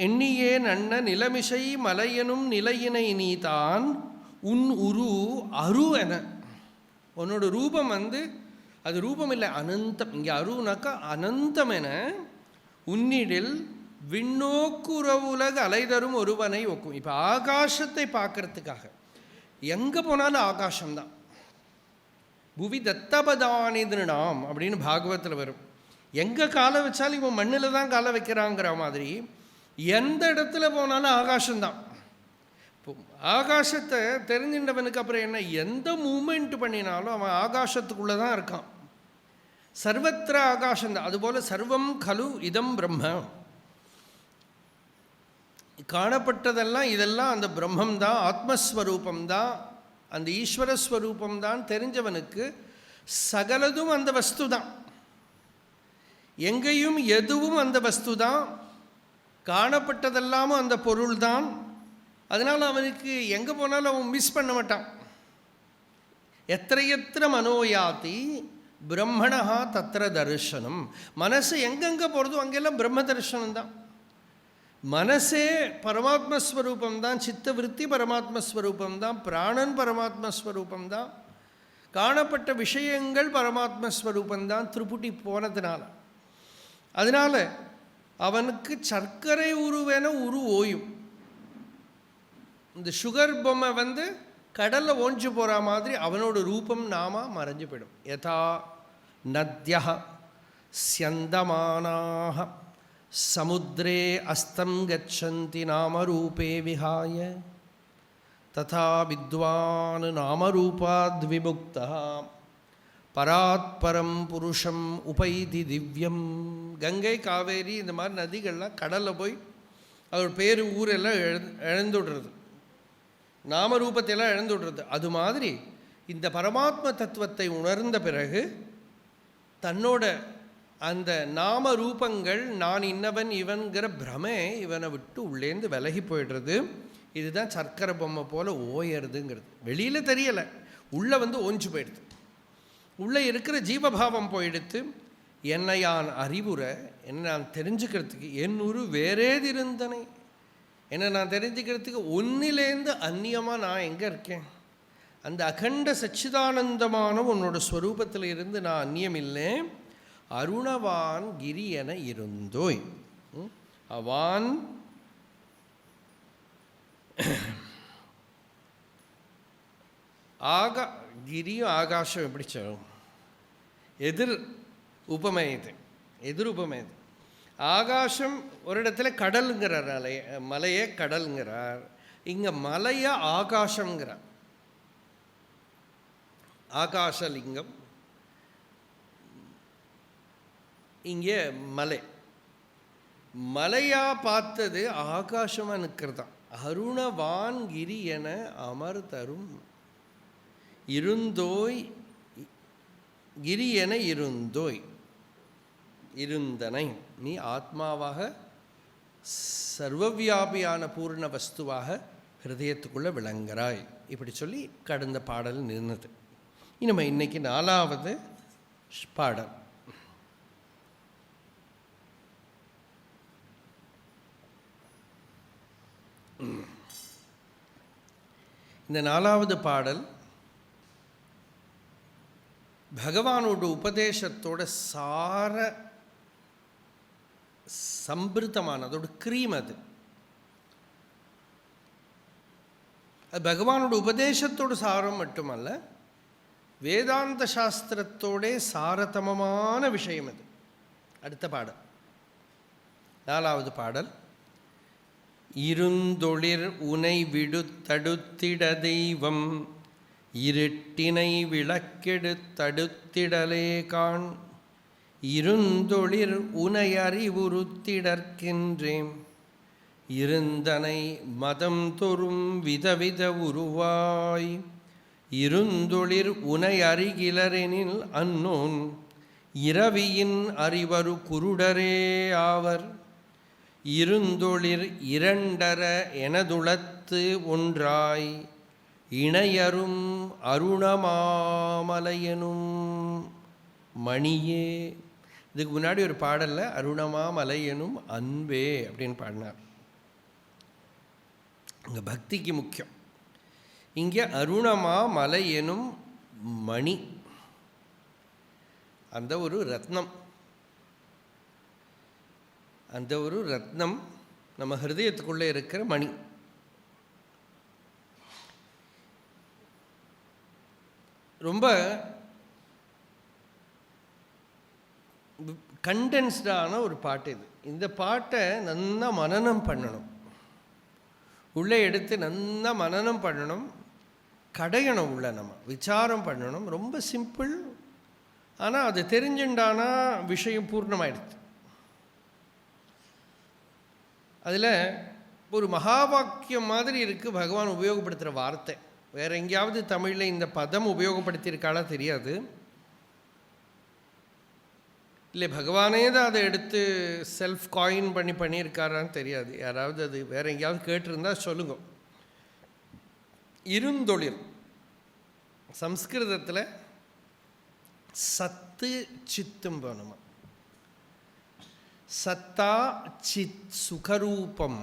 Speaker 1: எண்ணியே நன்ன நிலமிசை மலையனும் நிலையினை நீதான் உன் உரு அருவென. உன்னோட ரூபம் அது ரூபம் இல்லை, அனந்தம். இங்கே அருனாக்கா அனந்தம் என உன்னிடில் விண்ணோக்குறவுலக அலைதரும் ஒருவனை ஒக்கும். இப்போ ஆகாசத்தை பார்க்கறதுக்காக எங்கே போனாலும் ஆகாசம்தான். புவி தத்தபதானிதிருநாம் அப்படின்னு பாகவத்தில் வரும். எங்கே காலை வச்சாலும் இவன் மண்ணில் தான் காலை வைக்கிறாங்கிற மாதிரி எந்த இடத்துல போனாலும் ஆகாசம்தான். இப்போ ஆகாசத்தை தெரிஞ்சின்றவனுக்கு அப்புறம் என்ன, எந்த மூமெண்ட் பண்ணினாலும் அவன் ஆகாசத்துக்குள்ளே தான் இருக்கான். சர்வத்திர ஆகாசம்தான். அதுபோல் சர்வம் கலு இதம் பிரம்ம, காணப்பட்டதெல்லாம் இதெல்லாம் அந்த பிரம்மம்தான், ஆத்மஸ்வரூபம்தான், அந்த ஈஸ்வரஸ்வரூபம்தான் தெரிஞ்சவனுக்கு சகலதும் அந்த வஸ்து தான், எங்கேயும் எதுவும் அந்த வஸ்து தான், காணப்பட்டதெல்லாமும் அந்த பொருள் தான். அதனால் அவனுக்கு எங்கே போனாலும் அவன் மிஸ் பண்ண மாட்டான். எத்திர மனோயாதி பிரம்மணா தத்திர தரிசனம். மனசு எங்கெங்கே போகிறதோ அங்கெல்லாம் பிரம்ம தரிசனம் தான். மனசே பரமாத்மஸ்வரூபம் தான், சித்தவிருத்தி பரமாத்மஸ்வரூபம் தான், பிராணன் பரமாத்மஸ்வரூபம் தான், காணப்பட்ட விஷயங்கள் பரமாத்மஸ்வரூபந்தான். திருப்புட்டி போனதுனால அதனால் அவனுக்கு சர்க்கரை உருவேன ஓயும். இந்த சுகர் பொம்மை கடலில் ஓஞ்சு போகிற மாதிரி அவனோட ரூபம் நாம மறைஞ்சு போயிடும். யதா நத்யா ஸ்யந்தமானாக சமுத்திரே அஸ்தம் கச்சந்தி நாமரூபே விஹாய ததா வித்வான் நாமரூபாத் விமுக்தா பராத்பரம் புருஷம் உபைதி திவ்யம். கங்கை காவேரி இந்த மாதிரி நதிகள்லாம் கடலில் போய் அவர் பேர் ஊரெல்லாம் இழந்துடுறது, நாமரூபத்தையெல்லாம் இழந்துடுறது. அது மாதிரி இந்த பரமாத்ம தத்துவத்தை உணர்ந்த பிறகு தன்னோட அந்த நாம ரூபங்கள் நான் இன்னவன் இவன்கிற பிரமே இவனை விட்டு உள்ளேந்து விலகி போயிடுறது. இதுதான் சர்க்கரை பொம்மை போல் ஓயறதுங்கிறது. வெளியில் தெரியலை, உள்ளே ஓஞ்சு போயிடுது. உள்ளே இருக்கிற ஜீவபாவம் போயிடுத்து. என்னை யான் அறிவுற, என்னை நான் தெரிஞ்சுக்கிறதுக்கு என்னொரு வேறேதிருந்தனை, என்னை நான் தெரிஞ்சுக்கிறதுக்கு ஒன்னிலேருந்து அந்நியமாக நான் எங்கே இருக்கேன்? அந்த அகண்ட சச்சிதானந்தமான உன்னோட ஸ்வரூபத்தில் இருந்து நான் அந்நியம் இல்லை. அருணவான் கிரி என இருந்தோய். அவான் கிரியும் ஆகாஷம் எப்படி சொல்லும்? எதிர் உபமை இது, எதிர் உபமை இது. ஆகாசம் ஒரு இடத்துல கடலுங்கிறார், மலையே கடலுங்கிறார். இங்கே மலையை ஆகாசங்கிறார். ஆகாசலிங்கம், இங்கே மலை. மலையா பார்த்தது ஆகாசமாக நிற்கிறதான். அருணவான் கிரி என அமர் தரும் இருந்தோய், கிரி என இருந்தோய் இருந்தனை. நீ ஆத்மாவாக சர்வவியாபியான பூர்ண வஸ்துவாக ஹிருதயத்துக்குள்ளே விளங்குறாய். இப்படி சொல்லி கடந்த பாடல் நின்றது. நம்ம இன்னைக்கு 4வது பாடல். இந்த 4வது பாடல் பகவானோட உபதேசத்தோட சார சம்பிருத்தமான அதோட கிரீம். அது பகவானோட உபதேசத்தோட சாரம் மட்டுமல்ல, வேதாந்த சாஸ்திரத்தோட சாரதமமான விஷயம் அது. அடுத்த பாடல் 4வது பாடல். இருந்தொளிர் உனை விடுத்தடுத்திட தெய்வம் இருட்டினை விளக்கெடு தடுத்திடலே காண். இருந்தொளிர் உனை அறிவுறுத்திடற்கின்றேன் இருந்தனை மதம் தொறும் விதவித உருவாய். இருந்தொளிர் உனை அறிகிலரெனில் அன்னோன் இரவியின் அறிவரு குருடரே ஆவர். இருந்தொளிர் இரண்டர எனதுளத்து ஒன்றாய் இணையரும் அருணமாமலையனும் மணியே. இதுக்கு முன்னாடி ஒரு பாடலில் அருணமாமலையனும் அன்பே அப்படின்னு பாடினார். இங்கே பக்திக்கு முக்கியம். இங்கே அருணமாமலையனும் மணி, அந்த ஒரு ரத்னம். அந்த ஒரு ரத்னம் நம்ம ஹிருதயத்துக்குள்ளே இருக்கிற மணி. ரொம்ப கண்டென்ஸ்டான ஒரு பாட்டு இது. இந்த பாட்டை நல்லா மனனம் பண்ணணும், உள்ளே எடுத்து நல்லா மனனம் பண்ணணும், கடையணும், உள்ள நம்ம விசாரம் பண்ணணும். ரொம்ப சிம்பிள், ஆனால் அது தெரிஞ்சுண்டானா விஷயம் பூர்ணமாயிடுது. அதில் ஒரு மகா வாக்கியம் மாதிரி இருக்குது பகவான் உபயோகப்படுத்துகிற வார்த்தை. வேறு எங்கேயாவது தமிழில் இந்த பதம் உபயோகப்படுத்தியிருக்காளா தெரியாது. இல்லை பகவானே தான் அதை எடுத்து செல்ஃப் காயின் பண்ணியிருக்காரான்னு தெரியாது. யாராவது அது வேற எங்கேயாவது கேட்டிருந்தா சொல்லுங்க. இருந்தொழில் சம்ஸ்கிருதத்தில் சத்து சித்தும் வேணுமா. சத்தா சித் சுகரூபம்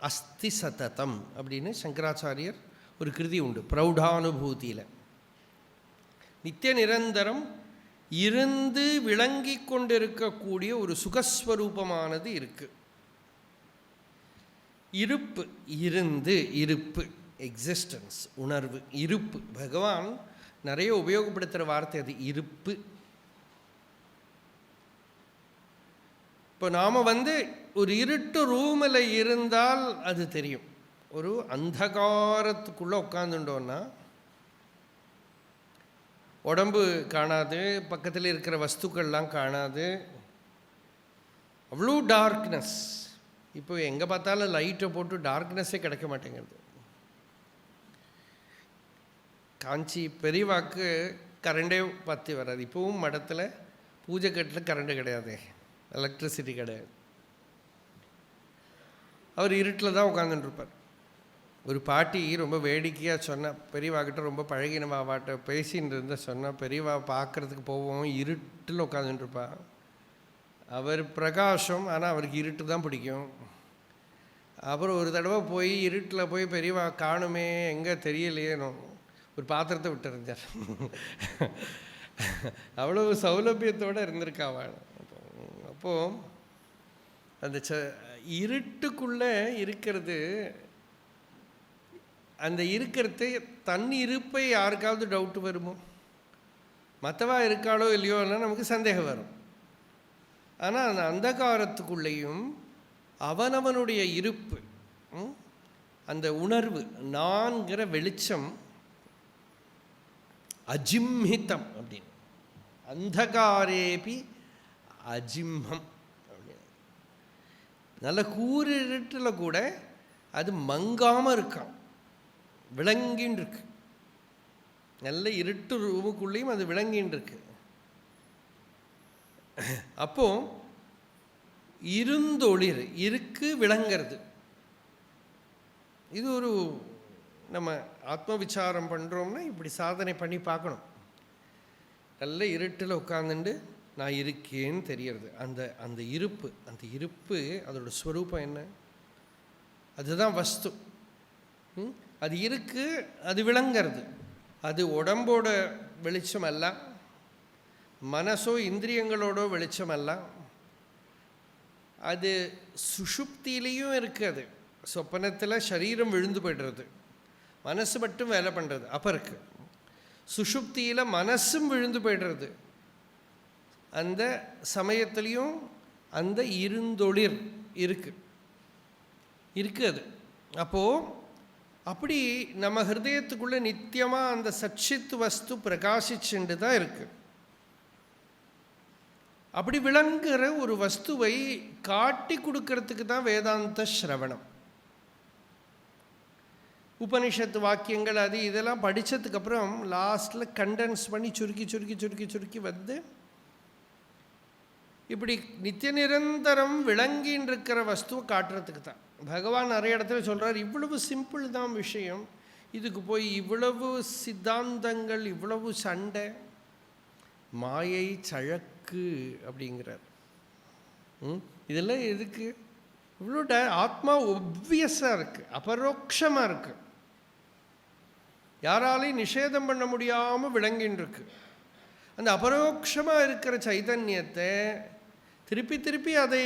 Speaker 1: அஸ்தி சததம் அப்படின்னு சங்கராச்சாரியர் ஒரு கிருதி உண்டு பிரௌடானுபூதியில். நித்திய நிரந்தரம் இருந்து விளங்கி கொண்டிருக்கக்கூடிய ஒரு சுகஸ்வரூபமானது இருக்கு. இருப்பு, இருந்து இருப்பு, எக்ஸிஸ்டன்ஸ், உணர்வு, இருப்பு. பகவான் நிறைய உபயோகப்படுத்துகிற வார்த்தை அது, இருப்பு. இப்போ நாம் ஒரு இருட்டு ரூமில் இருந்தால் அது தெரியும். ஒரு அந்தகாரத்துக்குள்ளே உட்காந்துட்டோன்னா உடம்பு காணாது, பக்கத்தில் இருக்கிற வஸ்துக்கள்லாம் காணாது, அவ்வளோ டார்க்னஸ். இப்போ எங்கே பார்த்தாலும் லைட்டை போட்டு டார்க்னஸ்ஸே கிடைக்க மாட்டேங்கிறது. காஞ்சி பெரியவாக்கு கரண்டே பற்றி வராது. இப்போவும் மடத்தில் பூஜை கட்டில் கரண்டு கிடையாது, எலக்ட்ரிசிட்டி கிடையாது. அவர் இருட்டில் தான் உட்காந்துட்டுருப்பார். ஒரு பாட்டி ரொம்ப வேடிக்கையாக சொன்னால், பெரியவாக்கிட்ட ரொம்ப பழகினவாட்ட பேசின்னு இருந்தால் சொன்னால், பெரியவா பார்க்குறதுக்கு போவோம், இருட்டில் உட்காந்துட்டுருப்பா. அவர் பிரகாசம், ஆனால் அவருக்கு இருட்டு தான் பிடிக்கும். அப்புறம் ஒரு தடவை போய் இருட்டில் போய் பெரியவா காணுமே, எங்கே தெரியலையேனோ, ஒரு பாத்திரத்தை விட்டுருந்தார். அவ்வளோ சௌலபியத்தோடு இருந்திருக்காவாள். அப்போது அந்த இருட்டுக்குள்ளே இருக்கிறது, அந்த இருக்கிறது தன் இருப்பை யாருக்காவது டவுட்டு வருமோ? மற்றவா இருக்காளோ இல்லையோன்னா நமக்கு சந்தேகம் வரும். ஆனால் அந்த அந்தகாரத்துக்குள்ளேயும் அவனவனுடைய இருப்பு, அந்த உணர்வு, நான்கிற வெளிச்சம் அஜிம்ஹிதம் அப்படின்னு, அந்தகாரேபி அஜிம்ஹம் அப்படின்னு. நல்ல கூரிருட்டில் கூட அது மங்காமல் இருக்கான், விளங்கின்னு இருக்கு. நல்ல இருட்டு ரூமுக்குள்ளேயும் அது விளங்கின்னு இருக்கு. அப்போ இருந்தொளிர் இருக்கு, விளங்கிறது. இது ஒரு நம்ம ஆத்ம விசாரம் பண்ணுறோம்னா இப்படி சாதனை பண்ணி பார்க்கணும். நல்ல இருட்டில் உட்காந்துட்டு நான் இருக்கேன்னு தெரியறது. அந்த இருப்பு அதோட ஸ்வரூபம் என்ன? அதுதான் வஸ்து. அது இருக்கு, அது விளங்கிறது. அது உடம்போட வெளிச்சம் அல்ல, மனசோ இந்திரியங்களோட வெளிச்சம் அல்ல. அது சுஷுப்தியிலையும் இருக்குது. சொப்பனத்தில் சரீரம் விழுந்து போய்டுறது, மனசு மட்டும் வேலை பண்ணுறது அப்போ இருக்கு. சுஷுப்தியில் மனசும் விழுந்து போய்டுறது. அந்த சமயத்துலேயும் அந்த இருந்தொளிர் இருக்கு அது. அப்போது அப்படி நம்ம ஹிருதயத்துக்குள்ளே நித்தியமாக அந்த சச்சித் வஸ்து பிரகாசிச்சுண்டு தான் இருக்கு. அப்படி விளங்குகிற ஒரு வஸ்துவை காட்டி கொடுக்கறதுக்கு தான் வேதாந்த ஸ்ரவணம். உபனிஷத்து வாக்கியங்கள் அது இதெல்லாம் படித்ததுக்கப்புறம் லாஸ்ட்டில் கண்டென்ஸ் பண்ணி சுருக்கி சுருக்கி சுருக்கி சுருக்கி வந்து இப்படி நித்திய நிரந்தரம் விளங்கின்னு இருக்கிற வஸ்துவை காட்டுறதுக்கு தான். பகவான் நிறைய இடத்துல சொல்கிறார், இவ்வளவு சிம்பிள் தான் விஷயம், இதுக்கு போய் இவ்வளவு சித்தாந்தங்கள், இவ்வளவு சண்டை, மாயை சழக்கு அப்படிங்கிறார். இதெல்லாம் எதுக்கு? இவ்வளோ ஆத்மா ஒப்வியஸாக இருக்குது, அபரோக்ஷமாக இருக்குது, யாராலையும் நிஷேதம் பண்ண முடியாமல் விளங்கின்னு இருக்கு. அந்த அபரோக்ஷமாக இருக்கிற சைதன்யத்தை திருப்பி திருப்பி அதை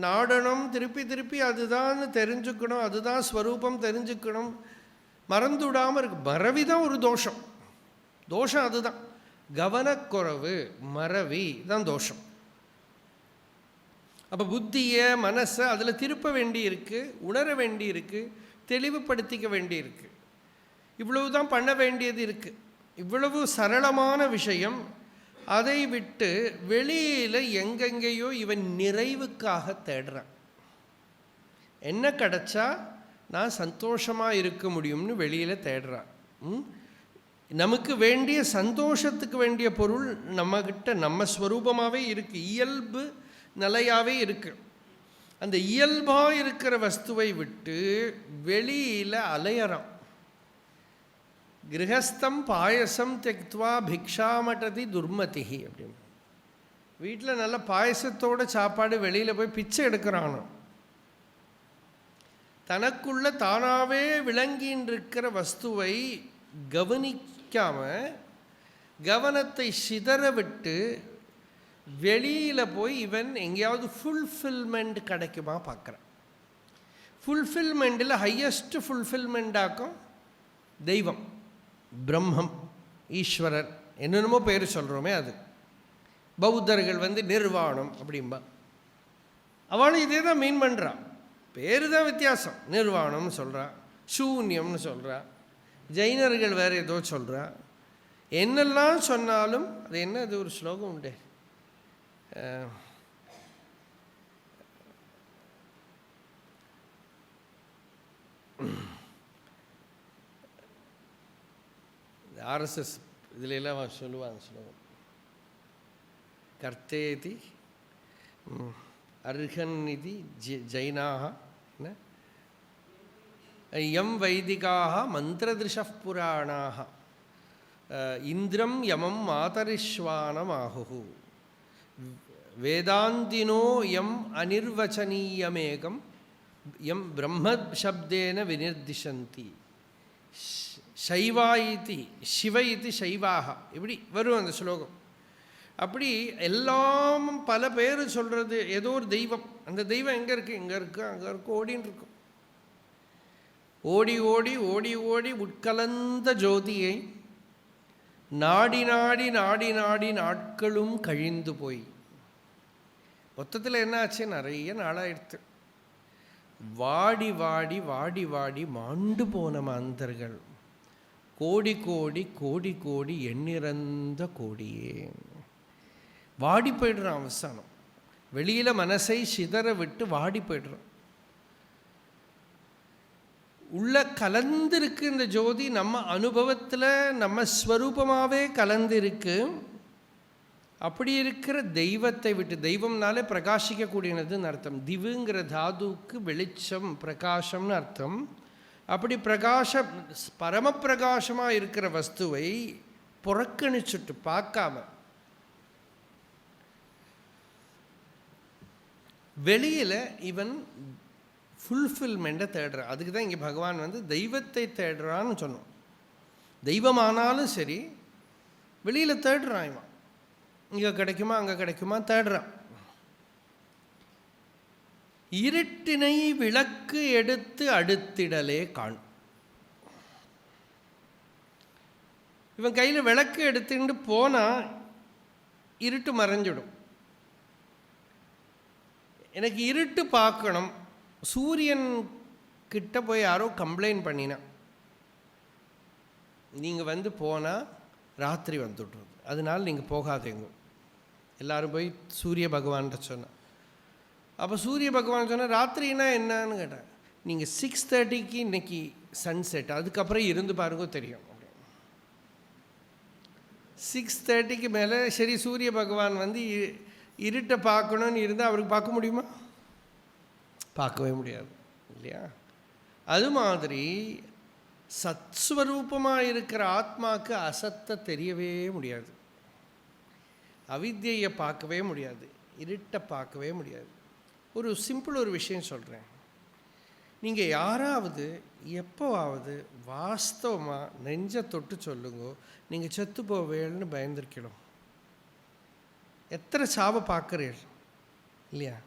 Speaker 1: நாடணும், திருப்பி திருப்பி அதுதான் தெரிஞ்சுக்கணும், அதுதான் ஸ்வரூபம் தெரிஞ்சுக்கணும், மறந்துவிடாமல் இருக்கு. மறவி தான் ஒரு தோஷம். தோஷம் அதுதான், கவனக்குறைவு, மறவி தான் தோஷம். அப்போ புத்தியை மனசை அதில் திருப்ப வேண்டி இருக்கு, உணர வேண்டி இருக்கு, தெளிவுபடுத்திக்க வேண்டி இருக்கு. இவ்வளவு தான் பண்ண வேண்டியது இருக்கு. இவ்வளவு சரளமான விஷயம், அதை விட்டு வெளியில் எங்கெங்கேயோ இவன் நிறைவுக்காக தேடுறான். என்ன கிடைச்சா நான் சந்தோஷமாக இருக்க முடியும்னு வெளியில் தேடுறான். நமக்கு வேண்டிய சந்தோஷத்துக்கு வேண்டிய பொருள் நம்மக்கிட்ட நம்ம ஸ்வரூபமாகவே இருக்குது, இயல்பு நிலையாகவே இருக்குது. அந்த இயல்பாக இருக்கிற வஸ்துவை விட்டு வெளியில் அலையறான். கிரகஸ்தம் பாயசம் தெக்துவா பிக்ஷாமட்டதி துர்மதிஹி அப்படின்னு. வீட்டில் நல்ல பாயசத்தோட சாப்பாடு, வெளியில் போய் பிச்சை எடுக்கிறானோ. தனக்குள்ள தானாகவே விளங்கின்னு இருக்கிற வஸ்துவை கவனிக்காமல் கவனத்தை சிதற விட்டு வெளியில் போய் இவன் எங்கேயாவது ஃபுல்ஃபில்மெண்ட் கிடைக்குமா பார்க்குறான். ஃபுல்ஃபில்மெண்ட்டில் ஹையஸ்ட் ஃபுல்ஃபில்மெண்ட்டாக்கும் தெய்வம், பிரம்மம், ஈஸ்வரர், என்னென்னமோ பேர் சொல்கிறோமே அது. பௌத்தர்கள் நிர்வாணம் அப்படிம்பா. அவளும் இதே தான் மீன் பண்ணுறான், பேரு தான் வித்தியாசம். நிர்வாணம்னு சொல்கிறா, சூன்யம்னு சொல்கிறா. ஜெயினர்கள் வேறு ஏதோ சொல்கிறா. என்னெல்லாம் சொன்னாலும் அது என்ன, அது ஒரு ஸ்லோகம் உண்டு, ஆர்எஸ்எஸ் இதில் எல்லாம் சொல்லுவாங்க ஸ்லோகம். கர்த்தேதி அர்ஹன்னிதி ஜைனாக யம் வைதிகாக மந்திரதிருஷப் புராணாக இந்திரம் யமம் மாதரிஷ்வானமாஹு வேதாந்தினோ யம் அனிர்வச்சனீயமேகம் யம் பிரம்மசப்தேன வினிர்திஷந்தி சைவா இதி சிவ இதி சைவாக. இப்படி வரும் அந்த ஸ்லோகம். அப்படி எல்லாம் பல பேர் சொல்கிறது ஏதோ ஒரு தெய்வம். அந்த தெய்வம் எங்கே இருக்குது, இங்கே இருக்குது, அங்கே இருக்குது, ஓடின்னு இருக்கும். ஓடி ஓடி ஓடி ஓடி உட்கலந்த ஜோதியை நாடி நாடி நாடி நாடி நாட்களும் கழிந்து போய் மொத்தத்தில் என்ன ஆச்சு, நிறைய நாளாயிடுத்து. வாடி வாடி வாடி வாடி மாண்டு போன மாந்தர்கள் கோடி கோடி கோடி கோடி எண்ணிறந்த கோடியே. வாடி போய்டுறான் அவசானம். வெளியில் மனசை சிதற விட்டு வாடி போய்டுறான். உள்ள கலந்துருக்கு இந்த ஜோதி, நம்ம அனுபவத்தில் நம்ம ஸ்வரூபமாகவே கலந்துருக்கு. அப்படி இருக்கிற தெய்வத்தை விட்டு, தெய்வம்னாலே பிரகாசிக்கக்கூடியதுன்னு அர்த்தம். திவுங்கிற தாதுவுக்கு வெளிச்சம், பிரகாசம்னு அர்த்தம். அப்படி பரமப்பிரகாசமாக இருக்கிற வஸ்துவை புறக்கணிச்சுட்டு பார்க்காம வெளியில் இவன் ஃபுல்ஃபில்மெண்ட்டை தேடுறான். அதுக்கு தான் இங்கே பகவான் தெய்வத்தை தேடுறான்னு சொன்னோம். தெய்வமானாலும் சரி வெளியில் தேடுறான். இவன் இங்கே கிடைக்குமா அங்கே கிடைக்குமா தேடுறான். இருட்டினை விளக்கு எடுத்து அடுத்திடலே காண். இவன் கையில் விளக்கு எடுத்துட்டு போனால் இருட்டு மறைஞ்சிடும். எனக்கு இருட்டு பார்க்கணும். சூரியன் கிட்ட போய் யாரோ கம்ப்ளைண்ட் பண்ணினா, நீங்கள் போனால் ராத்திரி வந்துடுறது, அதனால் நீங்கள் போகாதீங்க. எல்லோரும் போய் சூரிய பகவான்கிட்ட சொன்னான். அப்போ சூரிய பகவான் சொன்னால் ராத்திரினா என்னன்னு கேட்டேன். நீங்கள் 6:30க்கு இன்றைக்கி சன்செட், அதுக்கப்புறம் இருந்து பாருங்க தெரியும். 6:30க்கு மேலே சரி சூரிய பகவான் இருட்டை பார்க்கணுன்னு இருந்தால் அவருக்கு பார்க்க முடியுமா? பார்க்கவே முடியாது இல்லையா? அது மாதிரி சத்ஸ்வரூபமாக இருக்கிற ஆத்மாவுக்கு அசத்தை தெரியவே முடியாது. அவித்யை பார்க்கவே முடியாது, இருட்டை பார்க்கவே முடியாது. ஒரு சிம்பிள் ஒரு விஷயம் சொல்கிறேன். நீங்கள் யாராவது எப்போவாவது வாஸ்தவமாக நெஞ்சை தொட்டு சொல்லுங்க, நீங்கள் செத்து போவேன்னு பயந்துருக்கணும். எத்தனை சாவை பார்க்குறீர்கள் இல்லையா?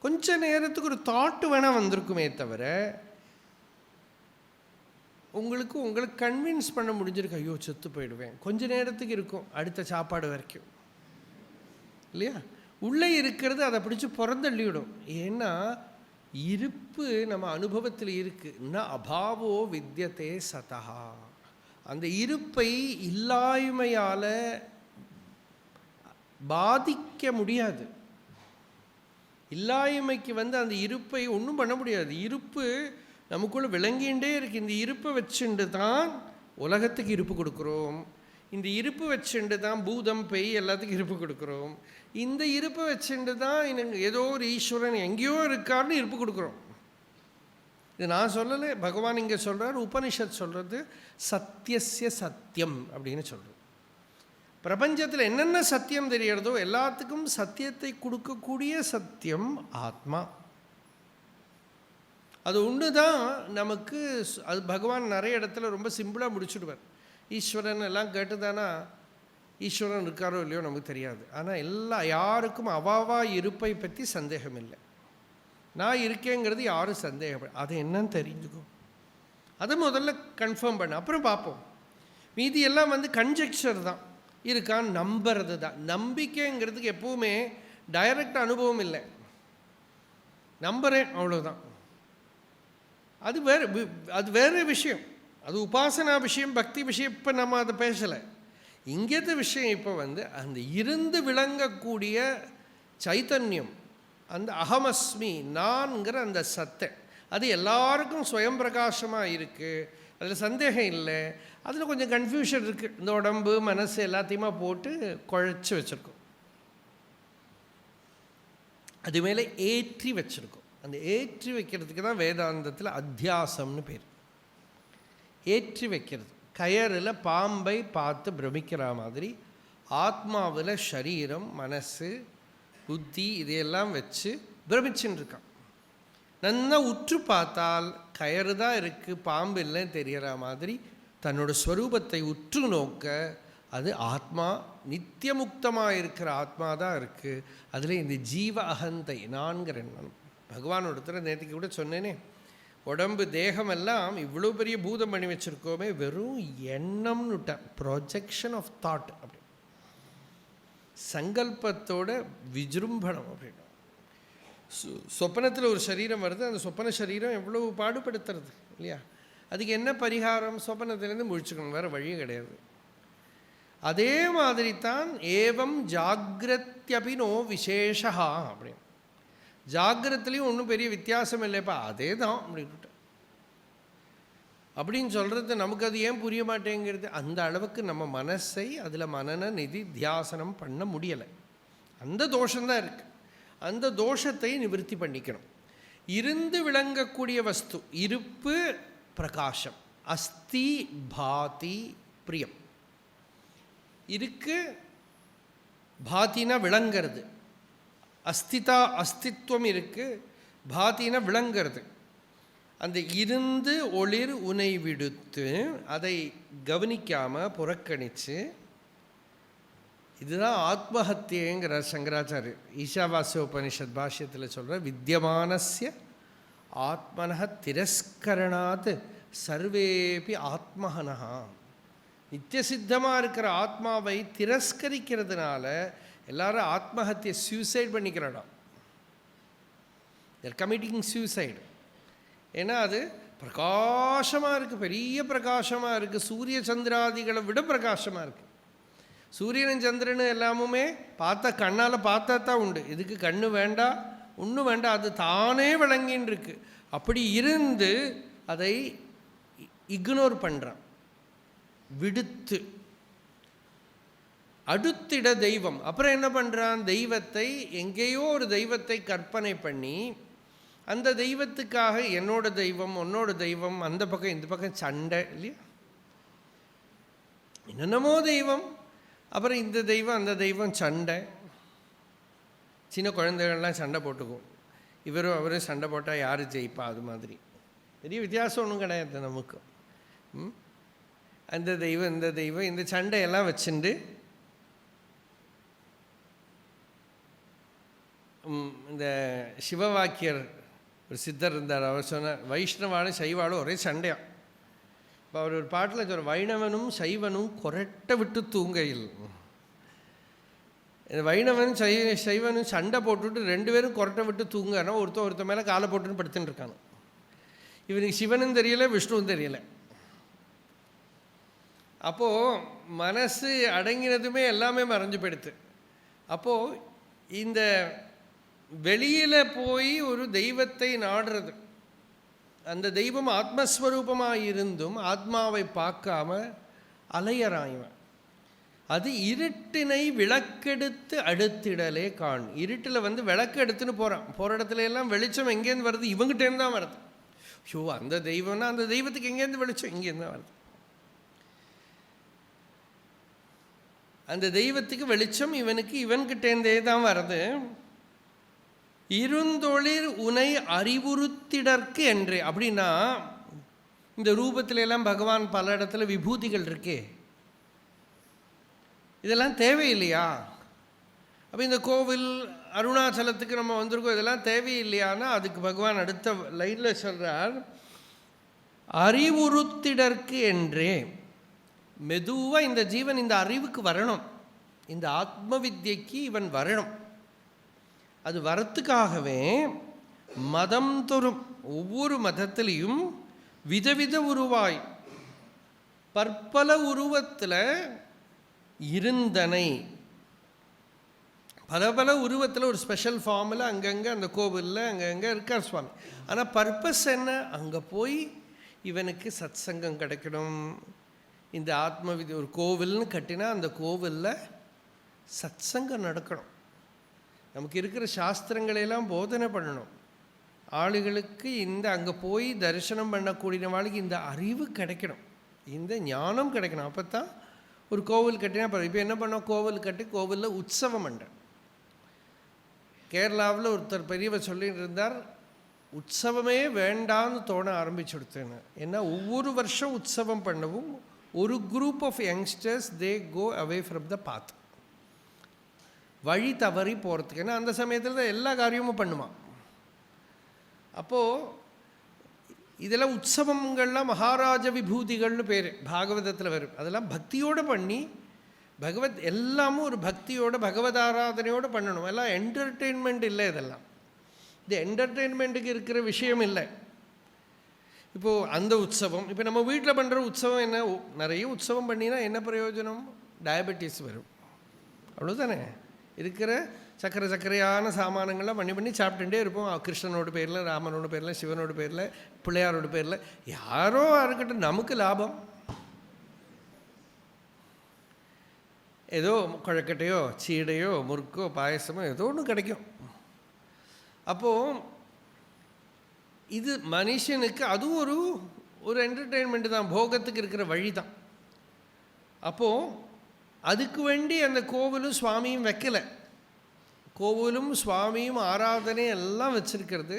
Speaker 1: கொஞ்ச நேரத்துக்கு ஒரு தாட்டு வேணால் வந்திருக்குமே தவிர உங்களை கன்வின்ஸ் பண்ண முடிஞ்சிருக்கு, ஐயோ செத்து போயிடுவேன். கொஞ்ச நேரத்துக்கு இருக்கும், அடுத்த சாப்பாடு வரைக்கும் இல்லையா? உள்ளே இருக்கிறது அதை பிடிச்சி புறந்தள்ளிவிடும். ஏன்னா இருப்பு நம்ம அனுபவத்தில் இருக்குன்னா அபாவோ வித்யதே சதா. அந்த இருப்பை இல்லாய்மையால் பாதிக்க முடியாது. இல்லாய்மைக்கு அந்த இருப்பை ஒன்றும் பண்ண முடியாது. இருப்பு நமக்குள்ளே விளங்கிகிட்டே இருக்கு. இந்த இருப்பை வச்சுட்டு தான் உலகத்துக்கு இருப்பு கொடுக்குறோம். இந்த இருப்பு வச்சுண்டு தான் பூதம் பேய் எல்லாத்துக்கும் இருப்பு கொடுக்குறோம். இந்த இருப்பை வச்சுண்டு தான் ஏதோ ஒரு ஈஸ்வரன் எங்கேயோ இருக்காருன்னு இருப்பு கொடுக்குறோம். இது நான் சொல்லலை, பகவான் இங்கே சொல்கிறார். உபனிஷத் சொல்கிறது சத்தியஸ்ய சத்தியம் அப்படின்னு சொல்கிறது. பிரபஞ்சத்தில் என்னென்ன சத்தியம் தெரியறதோ எல்லாத்துக்கும் சத்தியத்தை கொடுக்கக்கூடிய சத்தியம் ஆத்மா. அது ஒன்று தான் நமக்கு. அது பகவான் நிறைய இடத்துல ரொம்ப சிம்பிளாக முடிச்சுடுவார். ஈஸ்வரன் எல்லாம் கேட்டுதானா, ஈஸ்வரன் இருக்காரோ இல்லையோ நமக்கு தெரியாது. ஆனால் யாருக்கும் அவாவா இருப்பை பற்றி சந்தேகம் இல்லை. நான் இருக்கேங்கிறது யாரும் சந்தேகம், அது என்னன்னு தெரிஞ்சுக்கும். அதை முதல்ல கன்ஃபார்ம் பண்ண, அப்புறம் பார்ப்போம். மீதி எல்லாம் கன்ஜெக்சர் தான், இருக்கான்னு நம்புறது தான். நம்பிக்கைங்கிறதுக்கு எப்பவுமே டைரக்ட் அனுபவம் இல்லை, நம்புகிறேன் அவ்வளோதான். அது வேறு விஷயம், அது உபாசனா விஷயம், பக்தி விஷயம். இப்போ நம்ம அதை பேசலை. இங்கேத்த விஷயம் இப்போ அந்த இருந்து விளங்கக்கூடிய சைத்தன்யம், அந்த அகமஸ்மி நான்கிற அந்த சத்தை, அது எல்லாருக்கும் சுயம் பிரகாசமாக இருக்குது, அதில் சந்தேகம் இல்லை. அதில் கொஞ்சம் கன்ஃபியூஷன் இருக்குது. இந்த உடம்பு மனசு எல்லாத்தையுமா போட்டு குழைச்சி வச்சுருக்கோம், அது மேலே ஏற்றி வச்சுருக்கோம். அந்த ஏற்றி வைக்கிறதுக்கு தான் வேதாந்தத்தில் அத்தியாசம்னு பேர். ஏற்றி வைக்கிறது, கயறில் பாம்பை பார்த்து பிரமிக்கிற மாதிரி ஆத்மாவில் சரீரம் மனசு புத்தி இதையெல்லாம் வச்சு பிரமிச்சுன்னு இருக்கான். நல்லா உற்று பார்த்தால் கயறு தான் இருக்குது, பாம்பு இல்லைன்னு தெரிகிற மாதிரி தன்னோட ஸ்வரூபத்தை உற்று நோக்க அது ஆத்மா, நித்தியமுக்தமாக இருக்கிற ஆத்மா தான் இருக்குது. அதில் இந்த ஜீவ அகந்தை நான்கிற எண்ணம். பகவான் ஒருத்தர் நேற்றுக்கு கூட சொன்னேனே, உடம்பு தேகமெல்லாம் இவ்வளோ பெரிய பூதம் பண்ணி வச்சுருக்கோமே, வெறும் எண்ணம்னு விட்டேன், ப்ரொஜெக்ஷன் ஆஃப் தாட் அப்படி, சங்கல்பத்தோட விஜృంభணம் அப்படின்னு. சொப்பனத்தில் ஒரு சரீரம் வருது, அந்த சொப்பன சரீரம் எவ்வளோ பாடுபடுத்துறது இல்லையா? அதுக்கு என்ன பரிகாரம்? சொப்பனத்திலேருந்து முழிச்சுக்கணும், வேறு வழியே கிடையாது. அதே மாதிரி தான் ஏவம் ஜாகிரத்யபினோ விசேஷா அப்படின்னு. ஜாகிரத்துலேயும் ஒன்றும் பெரிய வித்தியாசம் இல்லைப்பா, அதே தான் அப்படின்ட்டு அப்படின்னு சொல்கிறது. நமக்கு அது ஏன் புரிய மாட்டேங்கிறது? அந்த அளவுக்கு நம்ம மனசை அதில் மனன நிதி தியாசனம் பண்ண முடியலை. அந்த தோஷம்தான் இருக்குது. அந்த தோஷத்தை நிவர்த்தி பண்ணிக்கணும். இருந்து விளங்கக்கூடிய வஸ்து, இருப்பு பிரகாசம், அஸ்தி பாதி பிரியம். இருக்கு பாத்தினா விளங்கிறது, அஸ்தித்வம் இருக்குது, பாத்தினா விளங்கிறது. அந்த இருந்து ஒளிர் உனை விடுத்து அதை கவனிக்காமல் புறக்கணித்து, இதுதான் ஆத்மஹத்தியங்கிற சங்கராச்சாரியர் ஈஷாவாஸ்ய உபனிஷத் பாஷ்யத்தில் சொல்கிற, வித்யமானஸ்ய ஆத்மனஹ திரஸ்கரணாத் சர்வேபி ஆத்மஹனஹா. நித்தியசித்தமாக இருக்கிற ஆத்மாவை திரஸ்கரிக்கிறதுனால எல்லாரும் ஆத்மஹத்தியை சூசைட் பண்ணிக்கிறாடா. தேர் கமிட்டிங் சூசைடு. ஏன்னா அது பிரகாசமாக இருக்குது, பெரிய பிரகாசமாக இருக்குது, சூரிய சந்திராதிகளை விட பிரகாசமாக இருக்குது. சூரியனும் சந்திரனும் எல்லாமுமே பார்த்தா கண்ணால் பார்த்தா தான் உண்டு, இதுக்கு கண்ணு வேண்டாம் ஒன்றும் வேண்டாம், அது தானே விளங்கின்னு இருக்கு. அப்படி இருந்து அதை இக்னோர் பண்ணுறான், விடுத்து அடுத்திட தெய்வம். அப்புறம் என்ன பண்ணுறான்? தெய்வத்தை எங்கேயோ ஒரு தெய்வத்தை கற்பனை பண்ணி, அந்த தெய்வத்துக்காக என்னோட தெய்வம் உன்னோட தெய்வம், அந்த பக்கம் இந்த பக்கம் சண்டை இல்லையா? என்னென்னமோ தெய்வம், அப்புறம் இந்த தெய்வம் அந்த தெய்வம் சண்டை. சின்ன குழந்தைகள்லாம் சண்டை போட்டுக்கும், இவரும் அவரும் சண்டை போட்டால் யார் ஜெயிப்பா, அது மாதிரி. பெரிய வித்தியாசம் ஒன்றும் கிடையாது நமக்கு. அந்த தெய்வம் இந்த தெய்வம் இந்த சண்டையெல்லாம் வச்சுண்டு இந்த சிவவாக்கியர் ஒரு சித்தர் இருந்தார், அவர் சொன்னார், வைஷ்ணவாலும் சைவாலும் ஒரே சண்டையாம். இப்போ அவர் ஒரு பாட்டில் சொல்ற, வைணவனும் சைவனும் கொரட்டை விட்டு தூங்கையில். இந்த வைணவன் சைவனும் சண்டை போட்டுவிட்டு ரெண்டு பேரும் கொரட்டை விட்டு தூங்கன்னா ஒருத்த மேலே காலை போட்டுன்னு படுத்துன்னு இருக்காங்க. இவனுக்கு சிவனும் தெரியலை விஷ்ணுவும் தெரியலை. அப்போது மனசு அடங்கினதுமே எல்லாமே மறைஞ்சு போயிடுது. அப்போது இந்த வெளியில் போய் ஒரு தெய்வத்தை நாடுறது, அந்த தெய்வம் ஆத்மஸ்வரூபமாக இருந்தும் ஆத்மாவை பார்க்காம அலையறான் இவன். அது இருட்டினை விளக்கெடுத்து அடுத்திடலே காண். இருட்டில் விளக்கு எடுத்துன்னு போகிற இடத்துல எல்லாம் வெளிச்சம் எங்கேருந்து வருது? இவங்கிட்டேருந்து தான் வருது. ஷோ, அந்த தெய்வம்னா அந்த தெய்வத்துக்கு எங்கேருந்து வெளிச்சம்? இங்கேருந்து தான் வருது. அந்த தெய்வத்துக்கு வெளிச்சம் இவனுக்கு இவன்கிட்டேருந்தே தான் வருது. இருந்தொழிர் உனை அறிவுறுத்திடற்கு என்றே. அப்படின்னா இந்த ரூபத்தில எல்லாம் பகவான் பல இடத்துல விபூதிகள் இருக்கே, இதெல்லாம் தேவையில்லையா? அப்போ இந்த கோவில் அருணாச்சலத்துக்கு நம்ம வந்திருக்கோம், இதெல்லாம் தேவையில்லையானா அதுக்கு பகவான் அடுத்த லைனில் சொல்கிறார், அறிவுறுத்திடற்கு என்றே. மெதுவாக இந்த ஜீவன் இந்த அறிவுக்கு வரணும், இந்த ஆத்ம வித்யைக்கு இவன் வரணும். அது வரத்துக்காகவே மதம் தோறும் ஒவ்வொரு மதத்திலையும் விதவித உருவாய் பற்பல உருவத்தில் இருந்தனை. பல பல உருவத்தில் ஒரு ஸ்பெஷல் ஃபார்மில் அங்கங்கே அந்த கோவிலில் அங்கங்கே இருக்கார் சுவாமி. ஆனால் பர்பஸ் என்ன? அங்கே போய் இவனுக்கு சத் சங்கம் கிடைக்கணும். இந்த ஆத்ம விதி ஒரு கோவில்னு கட்டினா அந்த கோவிலில் சத் சங்கம் நடக்கணும். நமக்கு இருக்கிற சாஸ்திரங்களையெல்லாம் போதனை பண்ணணும் ஆளுகளுக்கு. இந்த அங்கே போய் தரிசனம் பண்ணக்கூடியவாளுக்கு இந்த அறிவு கிடைக்கணும், இந்த ஞானம் கிடைக்கணும். அப்போ தான் ஒரு கோவில் கட்டினா. இப்போ என்ன பண்ணோம்? கோவில் கட்டி கோவிலில் உற்சவம் பண்ண. கேரளாவில் ஒருத்தர் பெரியவர் சொல்லிட்டு இருந்தார், உற்சவமே வேண்டான்னு தோண ஆரம்பிச்சு கொடுத்தேன்னு. ஏன்னா ஒவ்வொரு வருஷம் உற்சவம் பண்ணவும் ஒரு group of youngsters they go away from the path, வழி தவறி போகிறதுக்கு. ஏன்னா அந்த சமயத்தில் தான் எல்லா காரியமும் பண்ணுவான். அப்போது இதெல்லாம் உற்சவங்கள்லாம் மகாராஜ விபூதிகள்னு பேர் பாகவதத்தில் வரும். அதெல்லாம் பக்தியோடு பண்ணி பகவத் எல்லாமும் ஒரு பக்தியோட பகவத் ஆராதனையோடு பண்ணணும். எல்லாம் என்டர்டெயின்மெண்ட் இல்லை. இதெல்லாம் இது என்டர்டெயின்மெண்ட்டுக்கு இருக்கிற விஷயம் இல்லை. இப்போது அந்த உற்சவம், இப்போ நம்ம வீட்டில் பண்ணுற உற்சவம் என்ன? நிறைய உற்சவம் பண்ணினா என்ன பிரயோஜனம்? டயபெட்டிஸ் வரும், அவ்வளோதானே. இருக்கிற சக்கரையான சாமானங்கள்லாம் பண்ணி சாப்பிட்டுட்டே இருப்போம். கிருஷ்ணனோட பேரில், ராமனோட பேரில், சிவனோட பேரில், பிள்ளையாரோட பேரில், யாரோ இருக்கட்டும், நமக்கு லாபம். ஏதோ குழக்கட்டையோ சீடையோ முறுக்கோ பாயசமோ ஏதோ ஒன்று கிடைக்கும். அப்போது இது மனுஷனுக்கு அதுவும் ஒரு என்டர்டெயின்மெண்ட்டு தான், போகத்துக்கு இருக்கிற வழி தான். அப்போது அதுக்கு வேண்டி அந்த கோவிலும் சுவாமியும் வைக்கலை. கோவிலும் சுவாமியும் ஆராதனை எல்லாம் வச்சுருக்கிறது.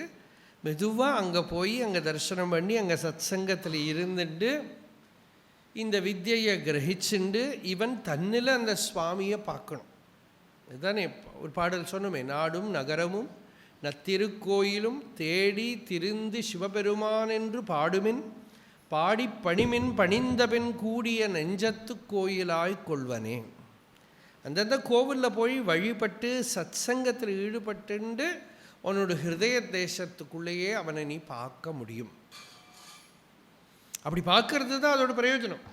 Speaker 1: மெதுவாக அங்கே போய் அங்கே தரிசனம் பண்ணி அங்கே சத் சங்கத்தில் இருந்துட்டு இந்த வித்யையை கிரகிச்சுண்டு இவன் தன்னில் அந்த சுவாமியை பார்க்கணும். இதுதானே ஒரு பாடல் சொன்னோமே, நாடும் நகரமும் நத்திருக்கோயிலும் தேடி திருந்து சிவபெருமான் என்று பாடுமின் பாடி பணிமின் பணிந்தபின் கூடிய நெஞ்சத்து கோயிலாய் கொள்வனே. அந்தந்த கோவிலில் போய் வழிபட்டு சத் சங்கத்தில் ஈடுபட்டு உன்னோட ஹிருதய தேசத்துக்குள்ளேயே அவனை நீ பார்க்க முடியும். அப்படி பார்க்கறது தான் அதோட பிரயோஜனம்.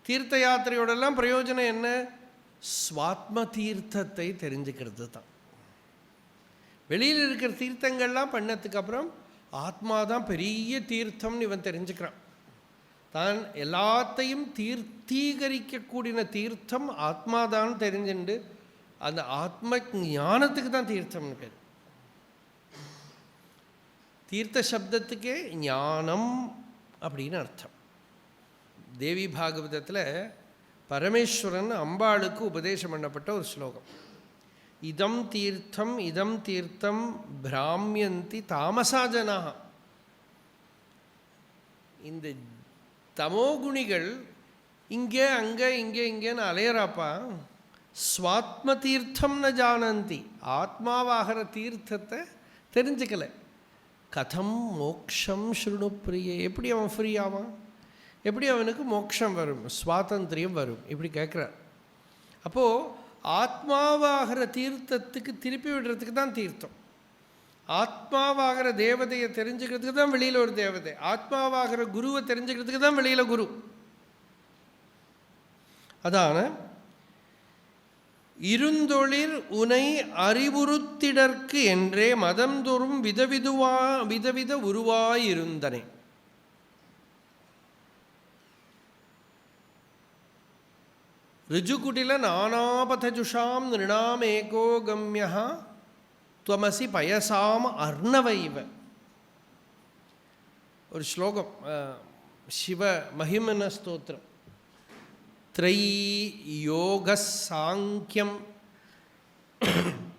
Speaker 1: தீர்த்த யாத்திரையோடெல்லாம் பிரயோஜனம் என்ன? ஸ்வாத்ம தீர்த்தத்தை தெரிஞ்சுக்கிறது தான். வெளியில் இருக்கிற தீர்த்தங்கள்லாம் பண்ணதுக்கு அப்புறம் ஆத்மா தான் பெரிய தீர்த்தம்னு இவன் தெரிஞ்சுக்கிறான். தான் எல்லாத்தையும் தீர்த்தீகரிக்கக்கூடிய தீர்த்தம் ஆத்மாதான் தெரிஞ்சுண்டு அந்த ஆத்ம ஞானத்துக்கு தான் தீர்த்தம்னு பேர். தீர்த்த சப்தத்துக்கே ஞானம் அப்படின்னு அர்த்தம். தேவி பாகவதத்தில் பரமேஸ்வரன் அம்பாளுக்கு உபதேசம் பண்ணப்பட்ட ஒரு ஸ்லோகம். இதம் தீர்த்தம் பிராமியந்தி தாமசா ஜனாக. இந்த தமோகுணிகள் இங்கே அங்கே இங்கேன்னு அலையறாப்பா. ஸ்வாத்ம தீர்த்தம் ந ஜானந்தி, ஆத்மாவாகிற தீர்த்தத்தை தெரிஞ்சுக்கலை. கதம் மோக்ஷம் ஸ்ருணு பிரியே. எப்படி அவன் ஃப்ரீ ஆவான்? எப்படி அவனுக்கு மோட்சம் வரும், சுவாதந்திரியம் வரும்? இப்படி கேட்குறார். அப்போது ஆத்மாவாகிற தீர்த்தத்துக்கு திருப்பி விடுறதுக்கு தான் தீர்த்தம். ஆத்மாவாகிற தேவதையை தெரிஞ்சுக்கிறதுக்கு தான் வெளியில் ஒரு தேவதை. ஆத்மாவாகிற குருவை தெரிஞ்சுக்கிறதுக்கு தான் வெளியில் குரு. அதான இருந்தொழிர் உனை அறிவுறுத்திடற்கு என்றே மதம் தோறும் விதவித உருவாயிருந்தனே. ரிஜுகுட்டில நானாபதஜுஷாம் நிருணாம் ஏகோ கம்யா துவமசி பயசாம் அர்ணவைவ. ஒரு ஸ்லோகம், சிவ மகிமன ஸ்தோத்திரம். த்ரை யோக சாங்கியம்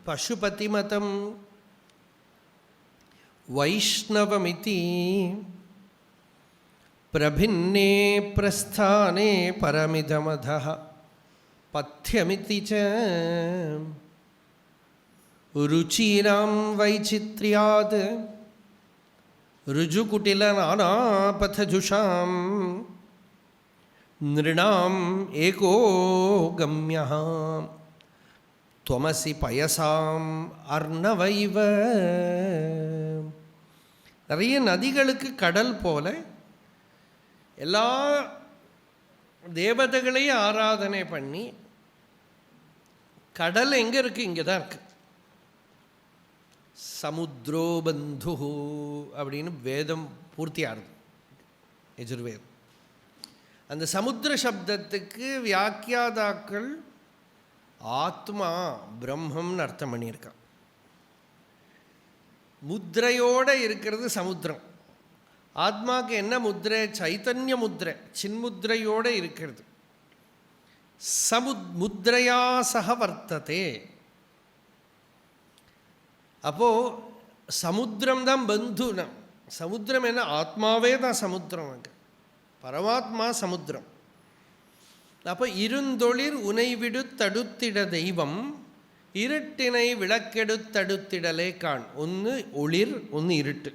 Speaker 1: பசுபதிமதம் வைஷ்ணவமிதி பிரபின்னே பிரஸ்தானே பரமிதமதः பத்யமிதி ச ருச்சிராம் வைச்சித்ர்யாத் ருஜுகுட்டில நானாபதஜுஷாம் நிருணாம் ஏகோ கம்யः துவமசி பயசாம் அர்ணவைவ. நிறைய நதிகளுக்கு கடல் போல எல்லா தேவதைகளையும் ஆராதனை பண்ணி, கடல் எங்கே இருக்குது? இங்கே தான் இருக்குது. சமுத்ரோ பந்து அப்படின்னு வேதம் பூர்த்தி ஆகுது, யஜுர்வேதம். அந்த சமுத்திர சப்தத்துக்கு வியாக்கியாதாக்கள் ஆத்மா பிரம்மம்னு அர்த்தம் பண்ணியிருக்கான். முத்திரையோடு இருக்கிறது சமுத்திரம். ஆத்மாவுக்கு என்ன முத்திரை? சைத்தன்ய முத்திரை, சின்முத்திரையோடு இருக்கிறது. முத்திரையா சக வர்த்ததே. அப்போது சமுத்திரம் தான் பந்துனா. சமுத்திரம் என்ன? ஆத்மாவே தான் சமுத்திரம். அங்கே பரமாத்மா சமுத்திரம். அப்போ இருந்தொளிர் உனைவிடு தடுத்திட தெய்வம் இருட்டினை விளக்கெடு தடுத்திடலே காண். ஒன்று ஒளிர், ஒன்று இருட்டு.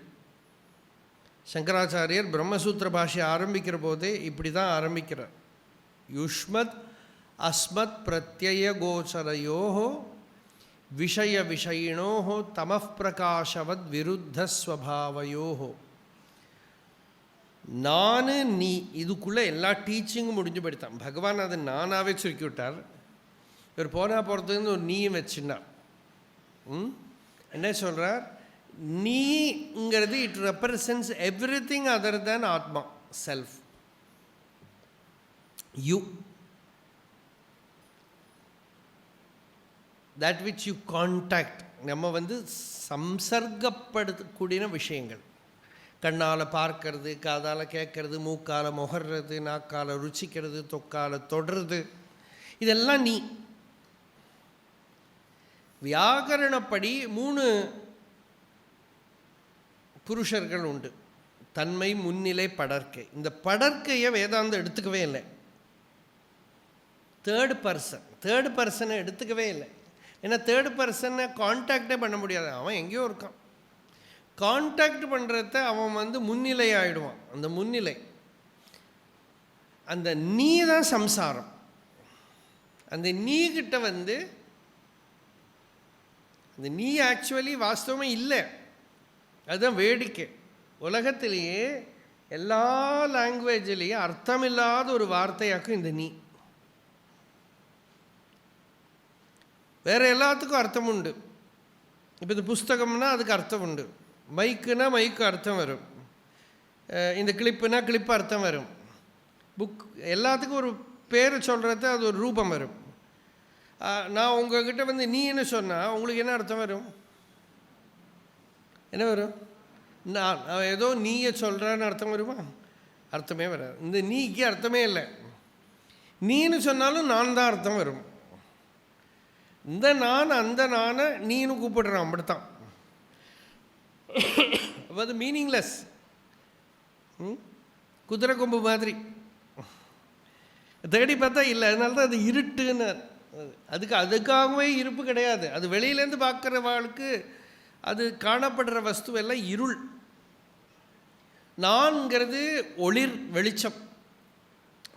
Speaker 1: சங்கராச்சாரியர் பிரம்மசூத்திர பாஷை ஆரம்பிக்கிற போதே இப்படி தான் ஆரம்பிக்கிறார். யுஷ்மத் அஸ்மத் பிரத்யய கோச்சரையோ விஷய விஷயினோ தமஃ பிரகாஷவத் விருத்த ஸ்வபாவையோ. நான் நீ, இதுக்குள்ளே எல்லா டீச்சிங்கும் முடிஞ்சு போயிட்டான். பகவான் அதை நானாகவே சுருக்கி விட்டார். இவர் போனால் போகிறதுக்கு ஒரு நீயும் வச்சுட்டார். என்ன சொல்கிறார்? நீங்கிறது it represents everything other than atma, self. You, that which you contact. நம்ம சம்சர்க்கப்படுத்தக்கூடிய விஷயங்கள், கண்ணால் பார்க்கறது, காதால் கேட்கறது, மூக்கால் முகர்றது, நாக்கால் ருச்சிக்கிறது, தொக்கால் தொடுறது, இதெல்லாம் நீ. வியாகரணப்படி 3 புருஷர்கள் உண்டு. தன்மை, முன்னிலை, படர்க்கை. இந்த படர்க்கையை வேதாந்தம் எடுத்துக்கவே இல்லை. தேர்ட் பர்சனை எடுத்துக்கவே இல்லை. ஏன்னா தேர்ட் பர்சனை கான்டாக்டே பண்ண முடியாது. அவன் எங்கேயோ இருக்கான். கான்டாக்ட் பண்ணுறத அவன் முன்னிலை ஆகிடுவான். அந்த முன்னிலை, அந்த நீ தான் சம்சாரம். அந்த நீ கிட்ட அந்த நீ ஆக்சுவலி வாஸ்தவமே இல்லை. அதுதான் வேடிக்கை. உலகத்திலேயே எல்லா லாங்குவேஜ்லேயும் அர்த்தமில்லாத ஒரு வார்த்தையாக்கும் இந்த நீ. வேறு எல்லாத்துக்கும் அர்த்தம் உண்டு. இப்போ இந்த புஸ்தகம்னா அதுக்கு அர்த்தம் உண்டு. மைக்குனா மைக்கு அர்த்தம் வரும். இந்த கிளிப்புனா கிளிப்பு அர்த்தம் வரும். புக் எல்லாத்துக்கும் ஒரு பேர் சொல்கிறது, அது ஒரு ரூபம் வரும். நான் உங்ககிட்ட நீன்னு சொன்னால் உங்களுக்கு என்ன அர்த்தம் வரும்? என்ன வரும்? நான் ஏதோ நீயை சொல்கிறேன்னு அர்த்தம் வருமா? அர்த்தமே வராது. இந்த நீக்கு அர்த்தமே இல்லை. நீன்னு சொன்னாலும் நான் தான் அர்த்தம் வரும். இந்த நான் அந்த நானை நீன்னு கூப்பிடுறான். அப்படித்தான். அது மீனிங்லெஸ். குதிரை கொம்பு மாதிரி. தேடி பார்த்தா இல்லை. அதனால தான் அது இருட்டுன்னு. அதுக்காகவே இருப்பு கிடையாது. அது வெளியிலேருந்து பார்க்குறவாளுக்கு அது காணப்படுற வஸ்துவெல்லாம் இருள். நான்கிறது ஒளிர், வெளிச்சம்,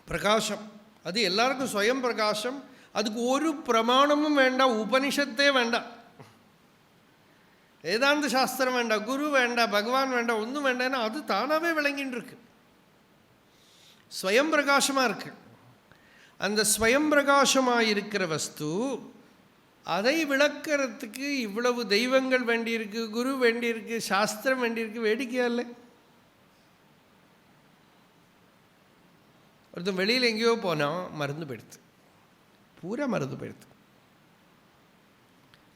Speaker 1: பிரகாசம். அது எல்லாருக்கும் ஸ்வயம் பிரகாசம். அதுக்கு ஒரு பிரமாணமும் வேண்டாம், உபனிஷத்தே வேண்டாம், வேதாந்த சாஸ்திரம் வேண்டாம், குரு வேண்டாம், பகவான் வேண்டாம், ஒன்றும் வேண்டாம்னா அது தானாகவே விளங்கின்னு இருக்கு. ஸ்வயம் பிரகாசமாக இருக்குது. அந்த ஸ்வயம் பிரகாசமாக இருக்கிற வஸ்து, அதை விளக்கிறதுக்கு இவ்வளவு தெய்வங்கள் வேண்டியிருக்கு, குரு வேண்டியிருக்கு, சாஸ்திரம் வேண்டியிருக்கு. வேடிக்கையா இல்லை? ஒருத்தன் வெளியில் எங்கேயோ போனால் மறந்து போயிடுது. பூரா மறந்து போயிடுது.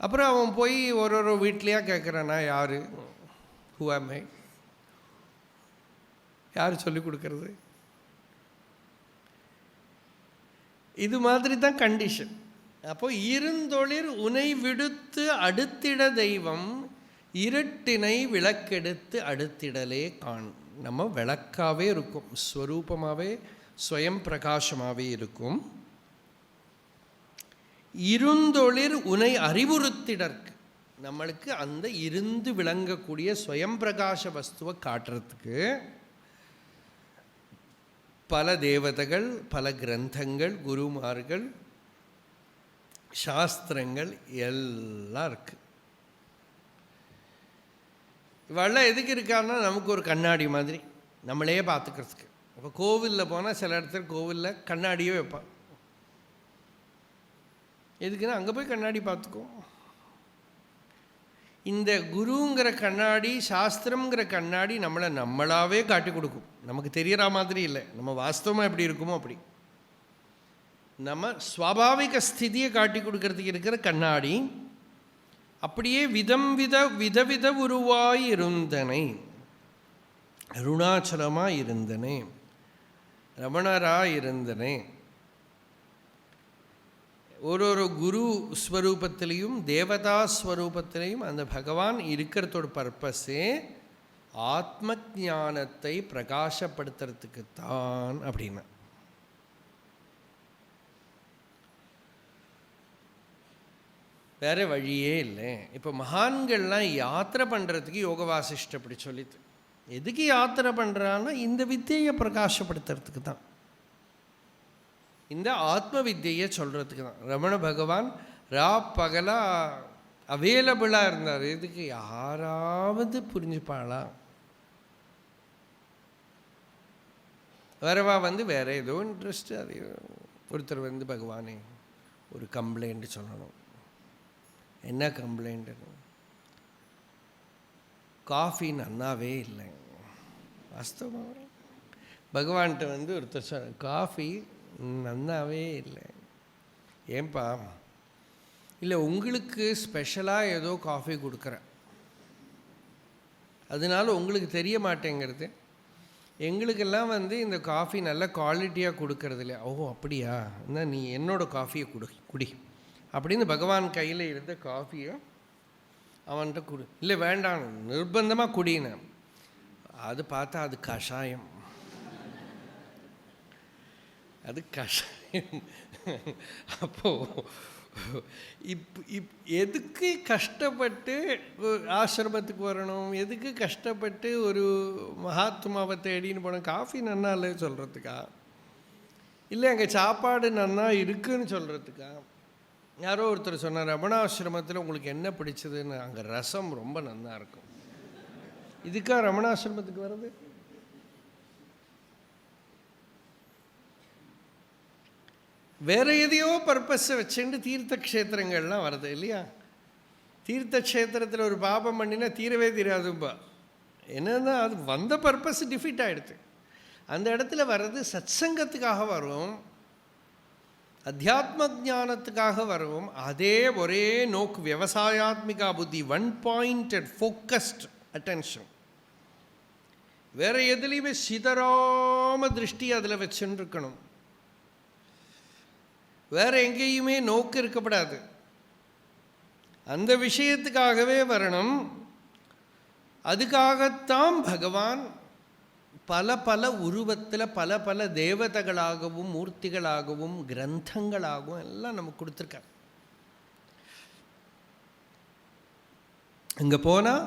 Speaker 1: அப்புறம் அவன் போய் ஒரு வீட்லையாக கேட்குறானா, யார், ஹூ ஆம் ஐ, யார் சொல்லிக் கொடுக்கறது? இது மாதிரி தான் கண்டிஷன். அப்போ இருந்தொழிர் உனை விடுத்து அடுத்திட தெய்வம் இருட்டினை விளக்கெடுத்து அடுத்திடலே காண். நம்ம விளக்காவே இருக்கும், ஸ்வரூபமாகவே ஸ்வயம் பிரகாசமாகவே இருக்கும். இருந்தொழிர் உனை அறிவுறுத்திடற்கு, நம்மளுக்கு அந்த இருந்து விளங்கக்கூடிய ஸ்வயம் பிரகாச வஸ்துவை காட்டுறதுக்கு பல தேவதைகள், பல கிரந்தங்கள், குருமார்கள், சாஸ்திரங்கள் எல்லாம் இருக்கு. இவெல்லாம் எதுக்கு இருக்கான்னா நமக்கு ஒரு கண்ணாடி மாதிரி நம்மளே பார்த்துக்கிறதுக்கு. இப்போ கோவிலில் போனால் சில இடத்துல கோவிலில் கண்ணாடியே வைப்பான். எதுக்குன்னா அங்கே போய் கண்ணாடி பார்த்துக்கோ. இந்த குருங்கிற கண்ணாடி, சாஸ்திரங்கிற கண்ணாடி நம்மளாவே காட்டி கொடுக்கும். நமக்கு தெரியற மாதிரி இல்லை, நம்ம வாஸ்தவமாக எப்படி இருக்குமோ அப்படி. நம்ம ஸ்வாபாவிக ஸ்திதியை காட்டி கொடுக்கறதுக்கு இருக்கிற கண்ணாடி. அப்படியே விதவித உருவாய் இருந்தனை, அருணாச்சலமாக இருந்தனே, ரமணராக இருந்தனே. ஒரு குரு ஸ்வரூபத்திலையும் தேவதா ஸ்வரூபத்திலையும் அந்த பகவான் இருக்கிறதோட பர்பஸே ஆத்ம ஞானத்தை பிரகாசப்படுத்துறதுக்குத்தான் அப்படின்னா. வேற வழியே இல்லை. இப்போ மகான்கள்லாம் யாத்திரை பண்ணுறதுக்கு யோக வாசிஷ்டம் அப்படி சொல்லிட்டு, எதுக்கு யாத்திரை பண்ணுறான்னா இந்த வித்தியை பிரகாசப்படுத்துறதுக்கு தான், இந்த ஆத்ம வித்தியை சொல்கிறதுக்கு தான். ரமண பகவான் பகலாக அவைலபிளாக இருந்தார். இதுக்கு யாராவது புரிஞ்சுப்பாளா? வேறவா வேற ஏதோ இன்ட்ரெஸ்ட்டு. அது ஒருத்தர் பகவானே ஒரு கம்ப்ளைண்ட் சொல்லணும். என்ன கம்ப்ளைண்ட்டு? காஃபி நன்னாவே இல்லை. வாஸ்தவமாக பகவான்கிட்ட ஒருத்தர் சொன்ன, காஃபி நன்னாவே இல்லை. ஏன்பா? இல்லை, உங்களுக்கு ஸ்பெஷலாக ஏதோ காஃபி கொடுக்குறேன், அதனால உங்களுக்கு தெரிய மாட்டேங்கிறது. எங்களுக்கெல்லாம் இந்த காஃபி நல்ல குவாலிட்டியாக கொடுக்கறது இல்லையா? ஓ அப்படியா, என்ன நீ என்னோடய காஃபியை குடி அப்படின்னு பகவான் கையில் இருந்த காஃபியை அவன்கிட்ட கொடு. இல்லை வேண்டாம், நிர்பந்தமாக குடினேன். அது பார்த்தா அது கஷாயம், அது கஷாயம். அப்போது எதுக்கு கஷ்டப்பட்டு ஆசிரமத்துக்கு வரணும்? எதுக்கு கஷ்டப்பட்டு ஒரு மகாத்மாவை தேடின்னு போனோம்? காஃபி நன்னா இல்லை சொல்கிறதுக்கா? இல்லை அங்கே சாப்பாடு நன்னா இருக்குன்னு சொல்கிறதுக்கா? யாரோ ஒருத்தர் சொன்னார், ரமணாசிரமத்தில் உங்களுக்கு என்ன பிடிச்சதுன்னு? அங்கே ரசம் ரொம்ப நல்லா இருக்கும். இதுக்கா ரமணாசிரமத்துக்கு வர்றது? வேற எதையோ பர்பஸை வச்சுட்டு தீர்த்த க்ஷேத்திரங்கள்லாம் வருது இல்லையா? தீர்த்த க்ஷேத்திரத்தில் ஒரு பாபம் பண்ணினா தீரவே தீராதுப்பா. என்னன்னா அது வந்த பர்பஸ் டிஃபீட் ஆகிடுது. அந்த இடத்துல வர்றது சத்சங்கத்துக்காக வரும், அத்தியாத்ம ஞானத்துக்காக வரும். அதே ஒரே நோக்கு, விவசாயாத்மிகா புத்தி, ஒன் பாயிண்டட் ஃபோக்கஸ்ட் அட்டென்ஷன். வேற எதுலேயுமே சிதறாம திருஷ்டி அதில் வச்சுன்னு இருக்கணும். வேற எங்கேயுமே நோக்கு இருக்கப்படாது. அந்த விஷயத்துக்காகவே வரணும். அதுக்காகத்தான் பகவான் பல பல உருவத்தில் பல பல தேவதைகளாகவும் மூர்த்திகளாகவும் கிரந்தங்களாகவும் எல்லாம் நமக்கு கொடுத்துருக்கார். இங்கே போனால்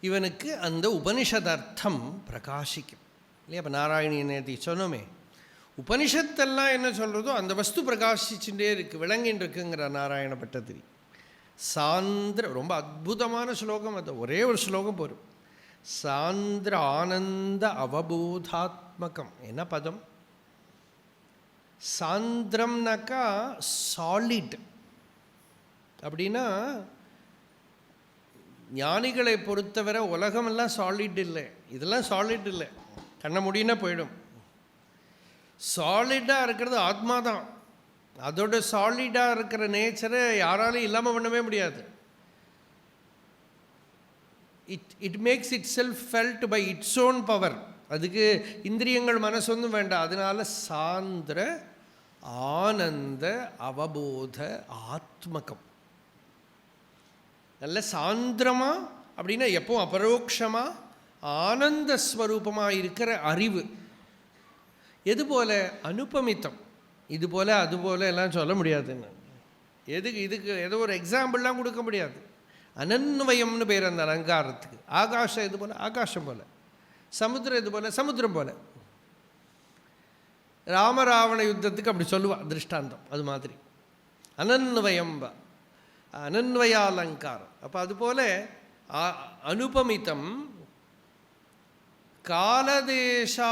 Speaker 1: இவனுக்கு அந்த உபனிஷதர்த்தம் பிரகாசிக்கும் இல்லையா? இப்போ நாராயணி நேதி சொன்னோமே, உபனிஷத்தெல்லாம் என்ன சொல்கிறதோ அந்த வஸ்து பிரகாசிச்சுட்டே இருக்குது, விளங்கின்னு இருக்குங்கிற நாராயண பட்டத்திரி. சாந்திர, ரொம்ப அற்புதமான ஸ்லோகம் அது, ஒரே ஒரு ஸ்லோகம் போரும். சாந்திர ஆனந்த அவபோதாத்மகம். என்ன பதம்? சாந்திரம்னாக்கா சாலிட். அப்படின்னா ஞானிகளை பொறுத்தவரை உலகமெல்லாம் சாலிட் இல்லை, இதெல்லாம் சாலிட் இல்லை, கண்ண முடியுன்னா போயிடும். சாலிடாக இருக்கிறது ஆத்மா தான். அதோட சாலிடாக இருக்கிற நேச்சரை யாராலையும் இல்லாமல் பண்ணவே முடியாது. It makes itself felt by its own power. அதுக்கு இந்திரியங்கள் மனசொன்னும் வேண்டாம். அதனால சாந்திர ஆனந்த அவபோத ஆத்மகம். நல்ல சாந்திரமா அப்படின்னா எப்போ அபரோக்ஷமா ஆனந்த ஸ்வரூபமாக இருக்கிற அறிவு. எது போல அனுபமித்தம். இது போல அது போல எல்லாம் சொல்ல முடியாதுன்னு. இதுக்கு ஏதோ ஒரு எக்ஸாம்பிள்லாம் கொடுக்க முடியாது. அனன்வயம்னு பேர் அந்த அலங்காரத்துக்கு. ஆகாஷம் இது போல ஆகாசம் போல, சமுத்திரம் இது போல சமுத்திரம் போல. ராமராவண யுத்தத்துக்கு அப்படி சொல்லுவா திருஷ்டாந்தம். அது மாதிரி அனன்வயம்பா, அனன்வயாலங்காரம். அப்போ அதுபோல அனுபமித்தம் காலதேசாவதிபியாம்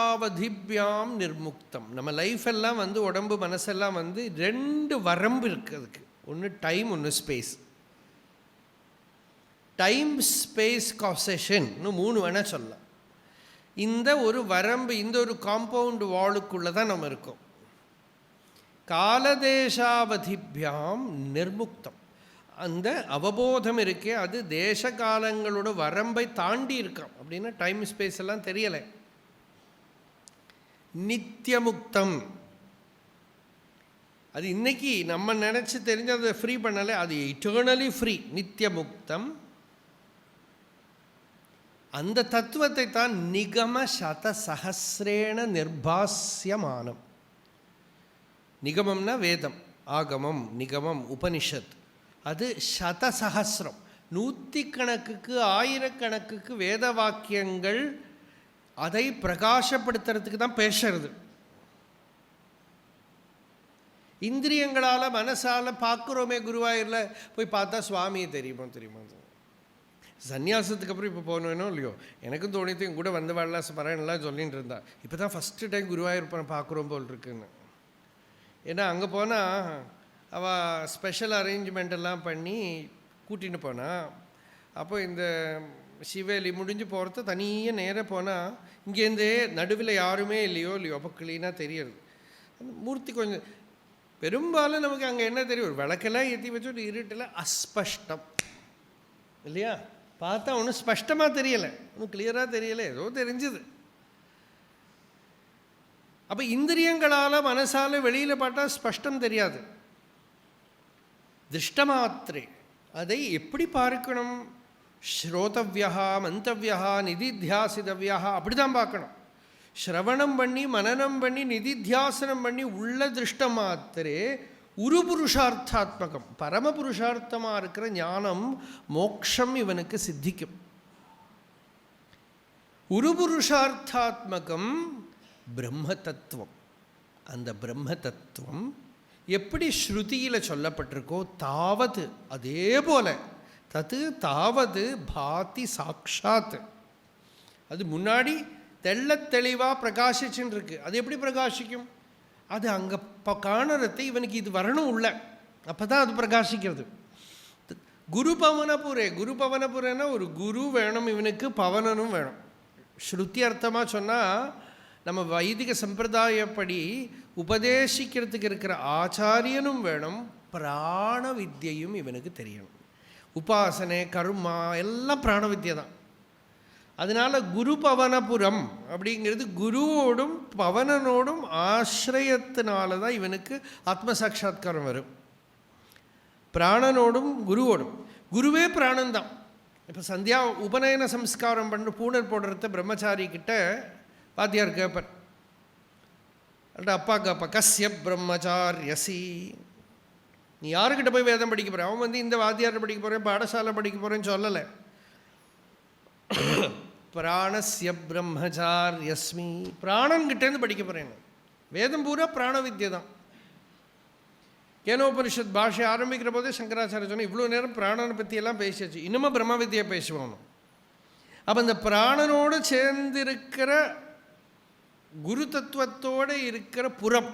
Speaker 1: நிர்முக்தம். நம்ம லைஃப் எல்லாம் உடம்பு மனசெல்லாம் 2 வரம்பு இருக்குது அதுக்கு. ஒன்று டைம், ஒன்று ஸ்பேஸ். டைம் ஸ்பேஸ் காசேஷன்னு 3 வேணால் சொல்லலாம். இந்த ஒரு வரம்பு, இந்த ஒரு காம்பவுண்ட் வாலுக்குள்ளே தான் நம்ம இருக்கோம். காலதேசாவதிபியாம் நிர்முக்தம். அந்த அவபோதம் இருக்கே, அது தேச காலங்களோட வரம்பை தாண்டி இருக்கான். அப்படின்னா டைம் ஸ்பேஸ் எல்லாம் தெரியலை. நித்தியமுக்தம். அது இன்னைக்கு நம்ம நினச்சி தெரிஞ்சதை ஃப்ரீ பண்ணலை, அது இட்டர்னலி ஃப்ரீ. நித்தியமுக்தம். அந்த தத்துவத்தை தான் நிகம சத சஹசிரேண நிர்பாஸ்யமானம். நிகமம்னா வேதம், ஆகமம், நிகமம், உபனிஷத். அது சதசஹசிரம், 100 கணக்குக்கு 1000 கணக்குக்கு வேத வாக்கியங்கள் அதை பிரகாசப்படுத்துறதுக்கு தான் பேசுறது. இந்திரியங்களால் மனசால் பார்க்குறோமே. குருவாயூரில் போய் பார்த்தா சுவாமியை தெரியுமா சன்னியாசத்துக்கு அப்புறம் இப்போ போகணும் இல்லையோ, எனக்கும் தோணித்து என் கூட வந்தவாள்லாம் ஸ்மரன்லாம் சொல்லிகிட்டு இருந்தா. இப்போ தான் ஃபஸ்ட்டு டைம் குருவாயூர் பார்க்குறோம் போல் இருக்குன்னு. ஏன்னா அங்கே போனால் அவள் ஸ்பெஷல் அரேஞ்ச்மெண்ட் எல்லாம் பண்ணி கூட்டின்னு போனாள். அப்போ இந்த சிவேலி முடிஞ்சு போகிறது தனியாக நேராக போனால் இங்கேருந்தே நடுவில் யாருமே இல்லையோ அப்போ க்ளீனாக தெரியுது. அந்த மூர்த்தி கொஞ்சம் பெரும்பாலும் நமக்கு அங்கே என்ன தெரியும், ஒரு விளக்கெல்லாம் ஏற்றி வச்சு ஒரு இருட்டில் அஸ்பஷ்டம் இல்லையா. பார்த்தா ஒன்றும் ஸ்பஷ்டமாக தெரியலை, ஒன்றும் கிளியராக தெரியலை, ஏதோ தெரிஞ்சுது. அப்போ இந்திரியங்களால் மனசால் வெளியில் பார்த்தா ஸ்பஷ்டம் தெரியாது. திருஷ்டமாத்திரே அதை எப்படி பார்க்கணும்? ஸ்ரோதவ்யா, மந்தவ்யா, நிதித்தியாசிதவ்யா, அப்படி தான் பார்க்கணும். ஸ்ரவணம் பண்ணி மனனம் பண்ணி நிதித்தியாசனம் பண்ணி உள்ள திருஷ்டமாத்திரே உரு புருஷார்த்தாத்மகம், பரமபுருஷார்த்தமாக இருக்கிற ஞானம் மோக்ஷம் இவனுக்கு சித்திக்கும். உரு புருஷார்த்தாத்மகம் பிரம்ம தத்துவம். அந்த பிரம்ம தத்துவம் எப்படி ஸ்ருதியில் சொல்லப்பட்டிருக்கோ தாவது அதே போல தத்து தாவது பாதி சாட்சாத். அது முன்னாடி தெள்ள தெளிவாக பிரகாசிச்சுன்னு இருக்கு. அது எப்படி பிரகாசிக்கும்? அது அங்கே காணறத்தை இவனுக்கு இது வரணும் உள்ள, அப்போ தான் அது பிரகாசிக்கிறது. குரு பவனபுரே, குரு பவனபுரேன்னா ஒரு குரு வேணும் இவனுக்கு, பவனனும் வேணும். ஸ்ருதி அர்த்தமாக சொன்னால் நம்ம வைதிக சம்பிரதாயப்படி உபதேசிக்கிறதுக்கு இருக்கிற ஆச்சாரியனும் வேணும், பிராண வித்யையும் இவனுக்கு தெரியணும். உபாசனை கர்மா எல்லாம் பிராண வித்யை தான். அதனால் குரு பவனபுரம் அப்படிங்கிறது குருவோடும் பவனனோடும் ஆசிரியத்தினால தான் இவனுக்கு ஆத்ம சாட்சா்காரம் வரும். பிராணனோடும் குருவோடும். குருவே பிராணந்தான். இப்போ சந்தியா உபநயன சம்ஸ்காரம் பண்ண பூணர் போடுறத பிரம்மச்சாரி கிட்ட வாத்தியார் கேட்பார். அப்பா கேப்பா, கஸ்ய பிரம்மச்சாரியசி, நீ யாருக்கிட்ட போய் வேதம் படிக்க போகிற? அவன் இந்த வாத்தியார்கிட்ட படிக்க போகிறேன், பாடசாலை படிக்க போகிறேன்னு சொல்லலை. பிராணஸ்ய பிரம்மச்சாரியஸ்மி, பிராணன்கிட்டேருந்து படிக்க போகிறேன். வேதம் பூரா பிராண வித்யை தான். கேனோபனிஷத் பாஷை ஆரம்பிக்கிற போதே சங்கராச்சாரிய சொன்னால் இவ்வளோ நேரம் பிராணனை பற்றியெல்லாம் பேசியாச்சு, இன்னமும் பிரம்ம வித்யை பேசுவோம். அப்போ இந்த பிராணனோடு சேர்ந்திருக்கிற குரு தத்துவத்தோடு இருக்கிற புறம்,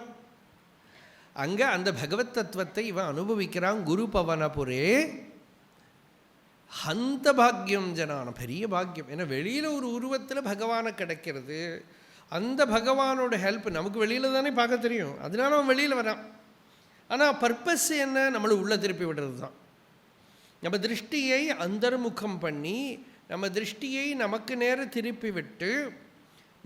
Speaker 1: அங்கே அந்த பகவத் தத்துவத்தை இவன் அனுபவிக்கிறான். குரு பவனபுரே அந்த பாக்கியம் ஜனான, பெரிய பாக்கியம். ஏன்னா வெளியில் ஒரு உருவத்தில் பகவானை கிடைக்கிறது, அந்த பகவானோட ஹெல்ப் நமக்கு வெளியில் தானே பார்க்க தெரியும். அதனால அவன் வெளியில் வரான். ஆனால் பர்பஸ் என்ன? நம்மளை உள்ளே திருப்பி விடுறது தான். நம்ம திருஷ்டியை அந்தர்முகம் பண்ணி நம்ம திருஷ்டியை நமக்கு நேர திருப்பி விட்டு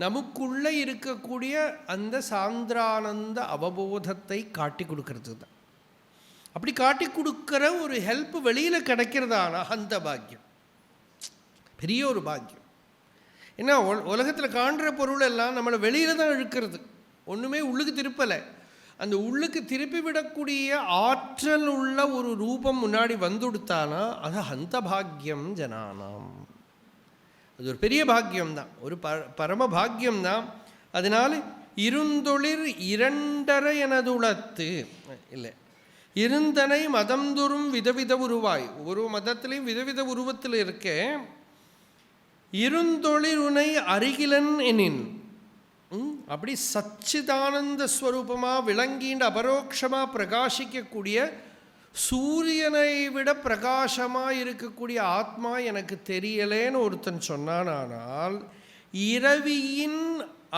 Speaker 1: நமக்குள்ளே இருக்கக்கூடிய அந்த சாந்திரானந்த அவபோதத்தை காட்டி கொடுக்கறது தான். அப்படி காட்டி கொடுக்குற ஒரு ஹெல்ப் வெளியில் கிடைக்கிறதானா அந்த பாக்கியம் பெரிய ஒரு பாக்கியம். ஏன்னா உலகத்தில் காண்ற பொருள் எல்லாம் நம்மளை வெளியில் தான் இழுக்கிறது, ஒன்றுமே உள்ளுக்கு திருப்பலை. அந்த உள்ளுக்கு திருப்பி விடக்கூடிய ஆற்றல் உள்ள ஒரு ரூபம் முன்னாடி வந்துடுத்தானா அது அந்த பாக்கியம் ஜனானாம். அது ஒரு பெரிய பாக்கியம்தான், ஒரு பரம பாக்கியம்தான். அதனால் இருந்தொளிர் இரண்டரை எனதுளத்து இல்லை, இருந்தனை மதம்தொறும் விதவித உருவாய். ஒரு மதத்திலையும் விதவித உருவத்தில் இருக்கே. இருந்தொளிர் உனை அருகிலன் எனின், அப்படி சச்சிதானந்த ஸ்வரூபமாக விளங்கின்ற அபரோக்ஷமாக பிரகாசிக்கக்கூடிய சூரியனை விட பிரகாசமாக இருக்கக்கூடிய ஆத்மா எனக்கு தெரியலேன்னு ஒருத்தன் சொன்னானால் இரவியின்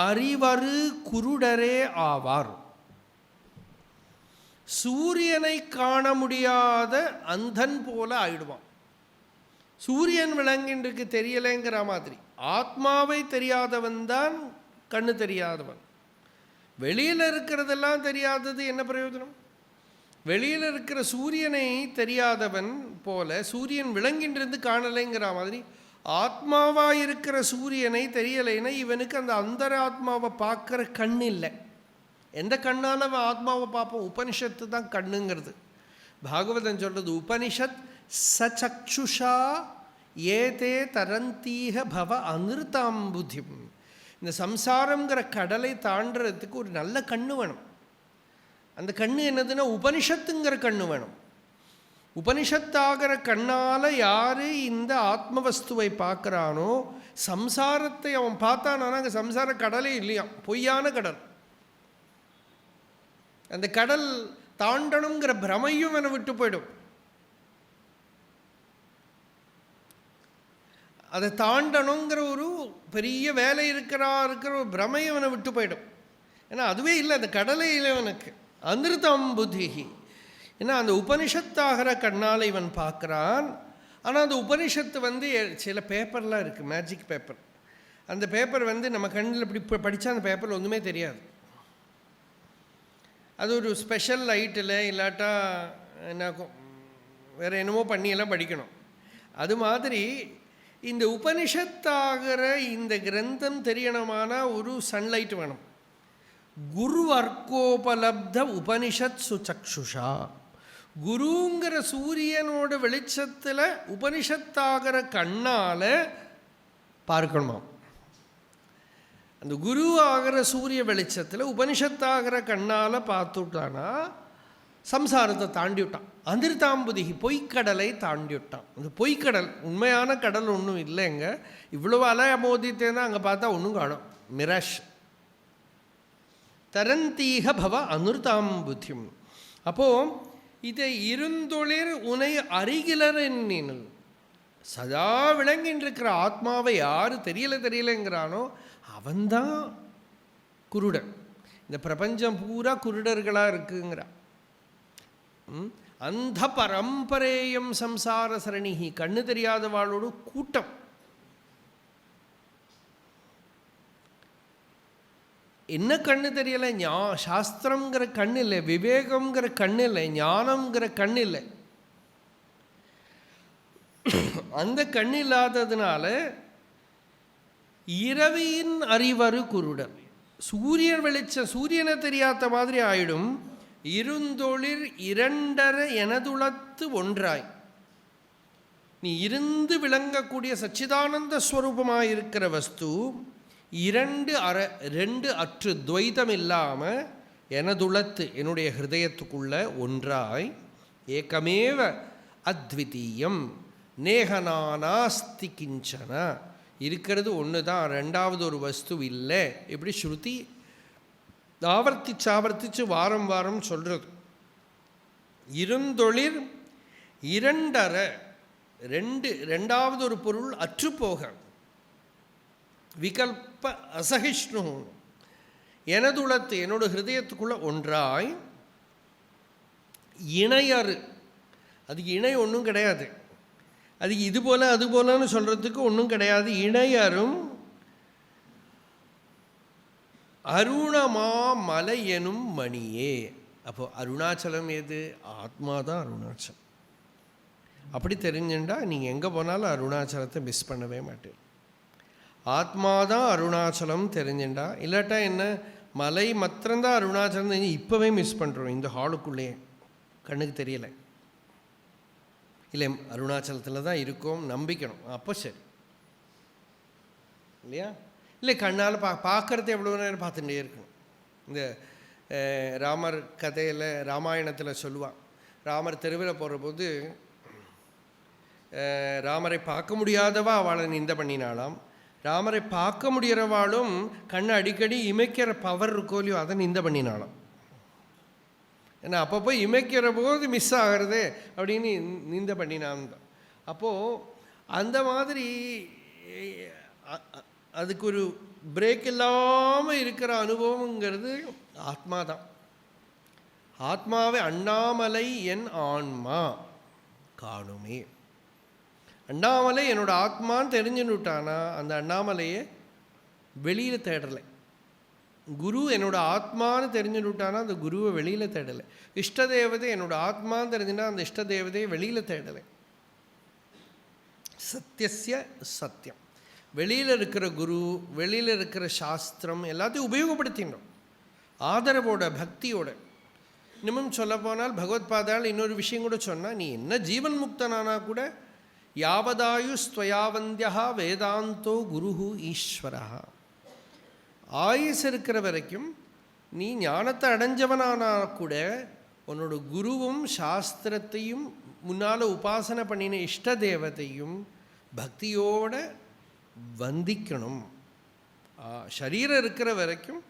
Speaker 1: அறிவரு குருடரே ஆவார். சூரியனை காண முடியாத அந்தன் போல ஆயிடுவான். சூரியன் விளங்கின்றுக்கு தெரியலைங்கிற மாதிரி ஆத்மாவை தெரியாதவன் தான் கண்ணு தெரியாதவன். வெளியில் இருக்கிறதெல்லாம் தெரியாதது என்ன பிரயோஜனம்? வெளியில் இருக்கிற சூரியனை தெரியாதவன் போல சூரியன் விளங்கின்றிருந்து காணலைங்கிற மாதிரி ஆத்மாவாக இருக்கிற சூரியனை தெரியலைன்னா இவனுக்கு அந்த அந்தர ஆத்மாவை பார்க்குற கண் இல்லை. எந்த கண்ணால் அவன் ஆத்மாவை பார்ப்போம்? உபனிஷத்து தான் கண்ணுங்கிறது. பாகவதன் சொல்கிறது உபனிஷத் சச்சுஷா ஏதே தரந்தீக பவ அனிருத்தாம்புதிம். இந்த சம்சாரங்கிற கடலை தாண்டறதுக்கு ஒரு நல்ல கண்ணு வேணும். அந்த கண்ணு என்னதுன்னா உபனிஷத்துங்கிற கண்ணு வேணும். உபனிஷத்தாகிற கண்ணால் யார் இந்த ஆத்மவஸ்துவை பார்க்குறானோ சம்சாரத்தை அவன் பார்த்தானா அங்கே சம்சார கடலே இல்லையா, பொய்யான கடல். அந்த கடல் தாண்டணுங்கிற பிரமையும் என்னை விட்டு போயிடும். அதை தாண்டணுங்கிற ஒரு பெரிய வேலை இருக்கிற ஒரு பிரமையும் அவனை விட்டு போயிடும். ஏன்னா அதுவே இல்லை, அந்த கடலை இல்லை அவனுக்கு. அனிருத்தம் புத்திஹி. ஏன்னா அந்த உபனிஷத்தாகிற கண்ணால் இவன் பார்க்குறான். ஆனால் அந்த உபனிஷத்து சில பேப்பர்லாம் இருக்குது, மேஜிக் பேப்பர். அந்த பேப்பர் நம்ம கண்ணில் இப்படி படித்தா அந்த பேப்பரில் ஒன்றுமே தெரியாது. அது ஒரு ஸ்பெஷல் லைட்டில் இல்லாட்டா என்ன வேறு என்னமோ பண்ணியெல்லாம் படிக்கணும். அது மாதிரி இந்த உபனிஷத்தாகிற இந்த கிரந்தம் தெரியணுமான ஒரு சன்லைட் வேணும். குரு அர்க்கோபலப்த உபனிஷத் சுசக்ஷுஷா. குருங்கிற சூரியனோட வெளிச்சத்தில் உபனிஷத்தாகிற கண்ணால் பார்க்கணுமா. அந்த குரு ஆகிற சூரிய வெளிச்சத்தில் உபனிஷத்தாகிற கண்ணால் பார்த்துட்டானா சம்சாரத்தை தாண்டி விட்டான். அனிருத்தாம்புதிகி, பொய்க்கடலை தாண்டி விட்டான். அந்த பொய்க்கடல் உண்மையான கடல் ஒன்றும் இல்லைங்க. இவ்வளவு அலை அமோதித்தேன்னா அங்கே பார்த்தா ஒன்றும் காணும், மிராஷ். தரந்தீக பவ அனிருத்தாம்புதிம். அப்போது இதை இருந்தொளிர் உனை அருகிலர் எண்ணினு. சதா விளங்கின்றிருக்கிற ஆத்மாவை யார் தெரியலைங்கிறானோ அவன்தான் குருடன். இந்த பிரபஞ்சம் பூரா குருடர்களாக இருக்குங்கிறான். அந்த பரம்பரேயம் சம்சார சரணிகி. கண்ணு தெரியாதவாளோட கூட்டம். என்ன கண்ணு தெரியலை? சாஸ்திரங்கிற கண் இல்லை, விவேகங்கிற கண் இல்லை, ஞானம்ங்கிற கண் இல்லை. அந்த கண் இல்லாததுனால இரவியின் அறிவரு குருடன். சூரியன் வெளிச்சம் சூரியனை தெரியாத மாதிரி ஆயிடும். இருந்தொளிர் இரண்டரை எனதுளத்து ஒன்றாய். நீ இருந்து விளங்கக்கூடிய சச்சிதானந்த ஸ்வரூபமாயிருக்கிற வஸ்து ரெண்டு அற்று துவைதம் இல்லாமல் எனதுளத்து என்னுடைய ஹிருதயத்துக்குள்ள ஒன்றாய். ஏகமேவ அத்விதீயம் நேகனானாஸ்தி கிஞ்சன. இருக்கிறது ஒன்று தான், ரெண்டாவது ஒரு வஸ்து இல்லை. இப்படி ஸ்ருதி ஆவர்த்திச்சு வாரம் வாரம் சொல்கிறது. இருந்தொளிர் இரண்டரை ரெண்டாவது ஒரு பொருள் அற்றுப்போக. விகல்ப அசகிஷ்ணு எனதுளத்து என்னோட ஹிருதயத்துக்குள்ள ஒன்றாய். இணையறு, அதுக்கு இணை ஒன்றும் கிடையாது. அதுக்கு இது போல் அது போலன்னு சொல்கிறதுக்கு ஒன்றும் கிடையாது. இணையரும் அருணமா மலை எனும் மணியே. அப்போ அருணாச்சலம் எது? ஆத்மா தான் அருணாச்சலம். அப்படி தெரிஞ்சுட்டா நீங்கள் எங்கே போனாலும் அருணாச்சலத்தை மிஸ் பண்ணவே மாட்டேன். ஆத்மா தான் அருணாச்சலம் தெரிஞ்சுட்டா, இல்லாட்டா என்ன மலை மாத்திரம்தான் அருணாச்சலம் தெரிஞ்சு இப்போவே மிஸ் பண்ணுறோம். இந்த ஹாலுக்குள்ளேயே கண்ணுக்கு தெரியலை. இல்லை, அருணாச்சலத்தில் தான் இருக்கோம் நம்பிக்கணும். அப்போ சரி இல்லையா? இல்லை, கண்ணால் பார்க்குறது எவ்வளோ நேரம் பார்த்துட்டே இருக்கணும். இந்த ராமர் கதையில் ராமாயணத்தில் சொல்லுவான், ராமர் தெருவில் போகிற போது ராமரை பார்க்க முடியாதவா அவளை நிந்த பண்ணினாலாம். ராமரை பார்க்க முடிகிறவாளும் கண்ணை அடிக்கடி இமைக்கிற பவர் இருக்கோ இல்லையோ அதை நிந்த பண்ணினாலாம். ஏன்னா அப்பப்போ இமைக்கிற போது மிஸ் ஆகிறது அப்படின்னு நிந்த பண்ணினான் தான். அப்போது அந்த மாதிரி அதுக்கு ஒரு பிரேக் இல்லாமல் இருக்கிற அனுபவங்கிறது ஆத்மா தான். ஆத்மாவே அண்ணாமலை என் ஆன்மா காணுமே. அண்ணாமலை என்னோட ஆத்மான்னு தெரிஞ்சுன்னுட்டானா அந்த அண்ணாமலையை வெளியில் தேடலை. குரு என்னோட ஆத்மான்னு தெரிஞ்சுட்டானா அந்த குருவை வெளியில் தேடலை. இஷ்ட தேவதை என்னோட ஆத்மான்னு தெரிஞ்சுன்னா அந்த இஷ்ட தேவதையை வெளியில் தேடலை. சத்தியசிய சத்தியம். வெளியில் இருக்கிற குரு, வெளியில் இருக்கிற சாஸ்திரம் எல்லாத்தையும் உபயோகப்படுத்தினோம் ஆதரவோட, பக்தியோட. இன்னமும் சொல்ல போனால் பகவத்பாதால் இன்னொரு விஷயம் கூட சொன்னால், நீ என்ன ஜீவன் முக்தனானா கூட யாவதாயு ஸ்வயாவந்தியா வேதாந்தோ குருஹு ஈஸ்வரா. ஆயுஸ் இருக்கிற வரைக்கும் நீ ஞானத்தை அடைஞ்சவனானா கூட உன்னோட குருவும் சாஸ்திரத்தையும் முன்னால் உபாசனை பண்ணின இஷ்ட தேவதையும் பக்தியோடு வந்திக்கணும். சரீரம் இருக்கிற வரைக்கும்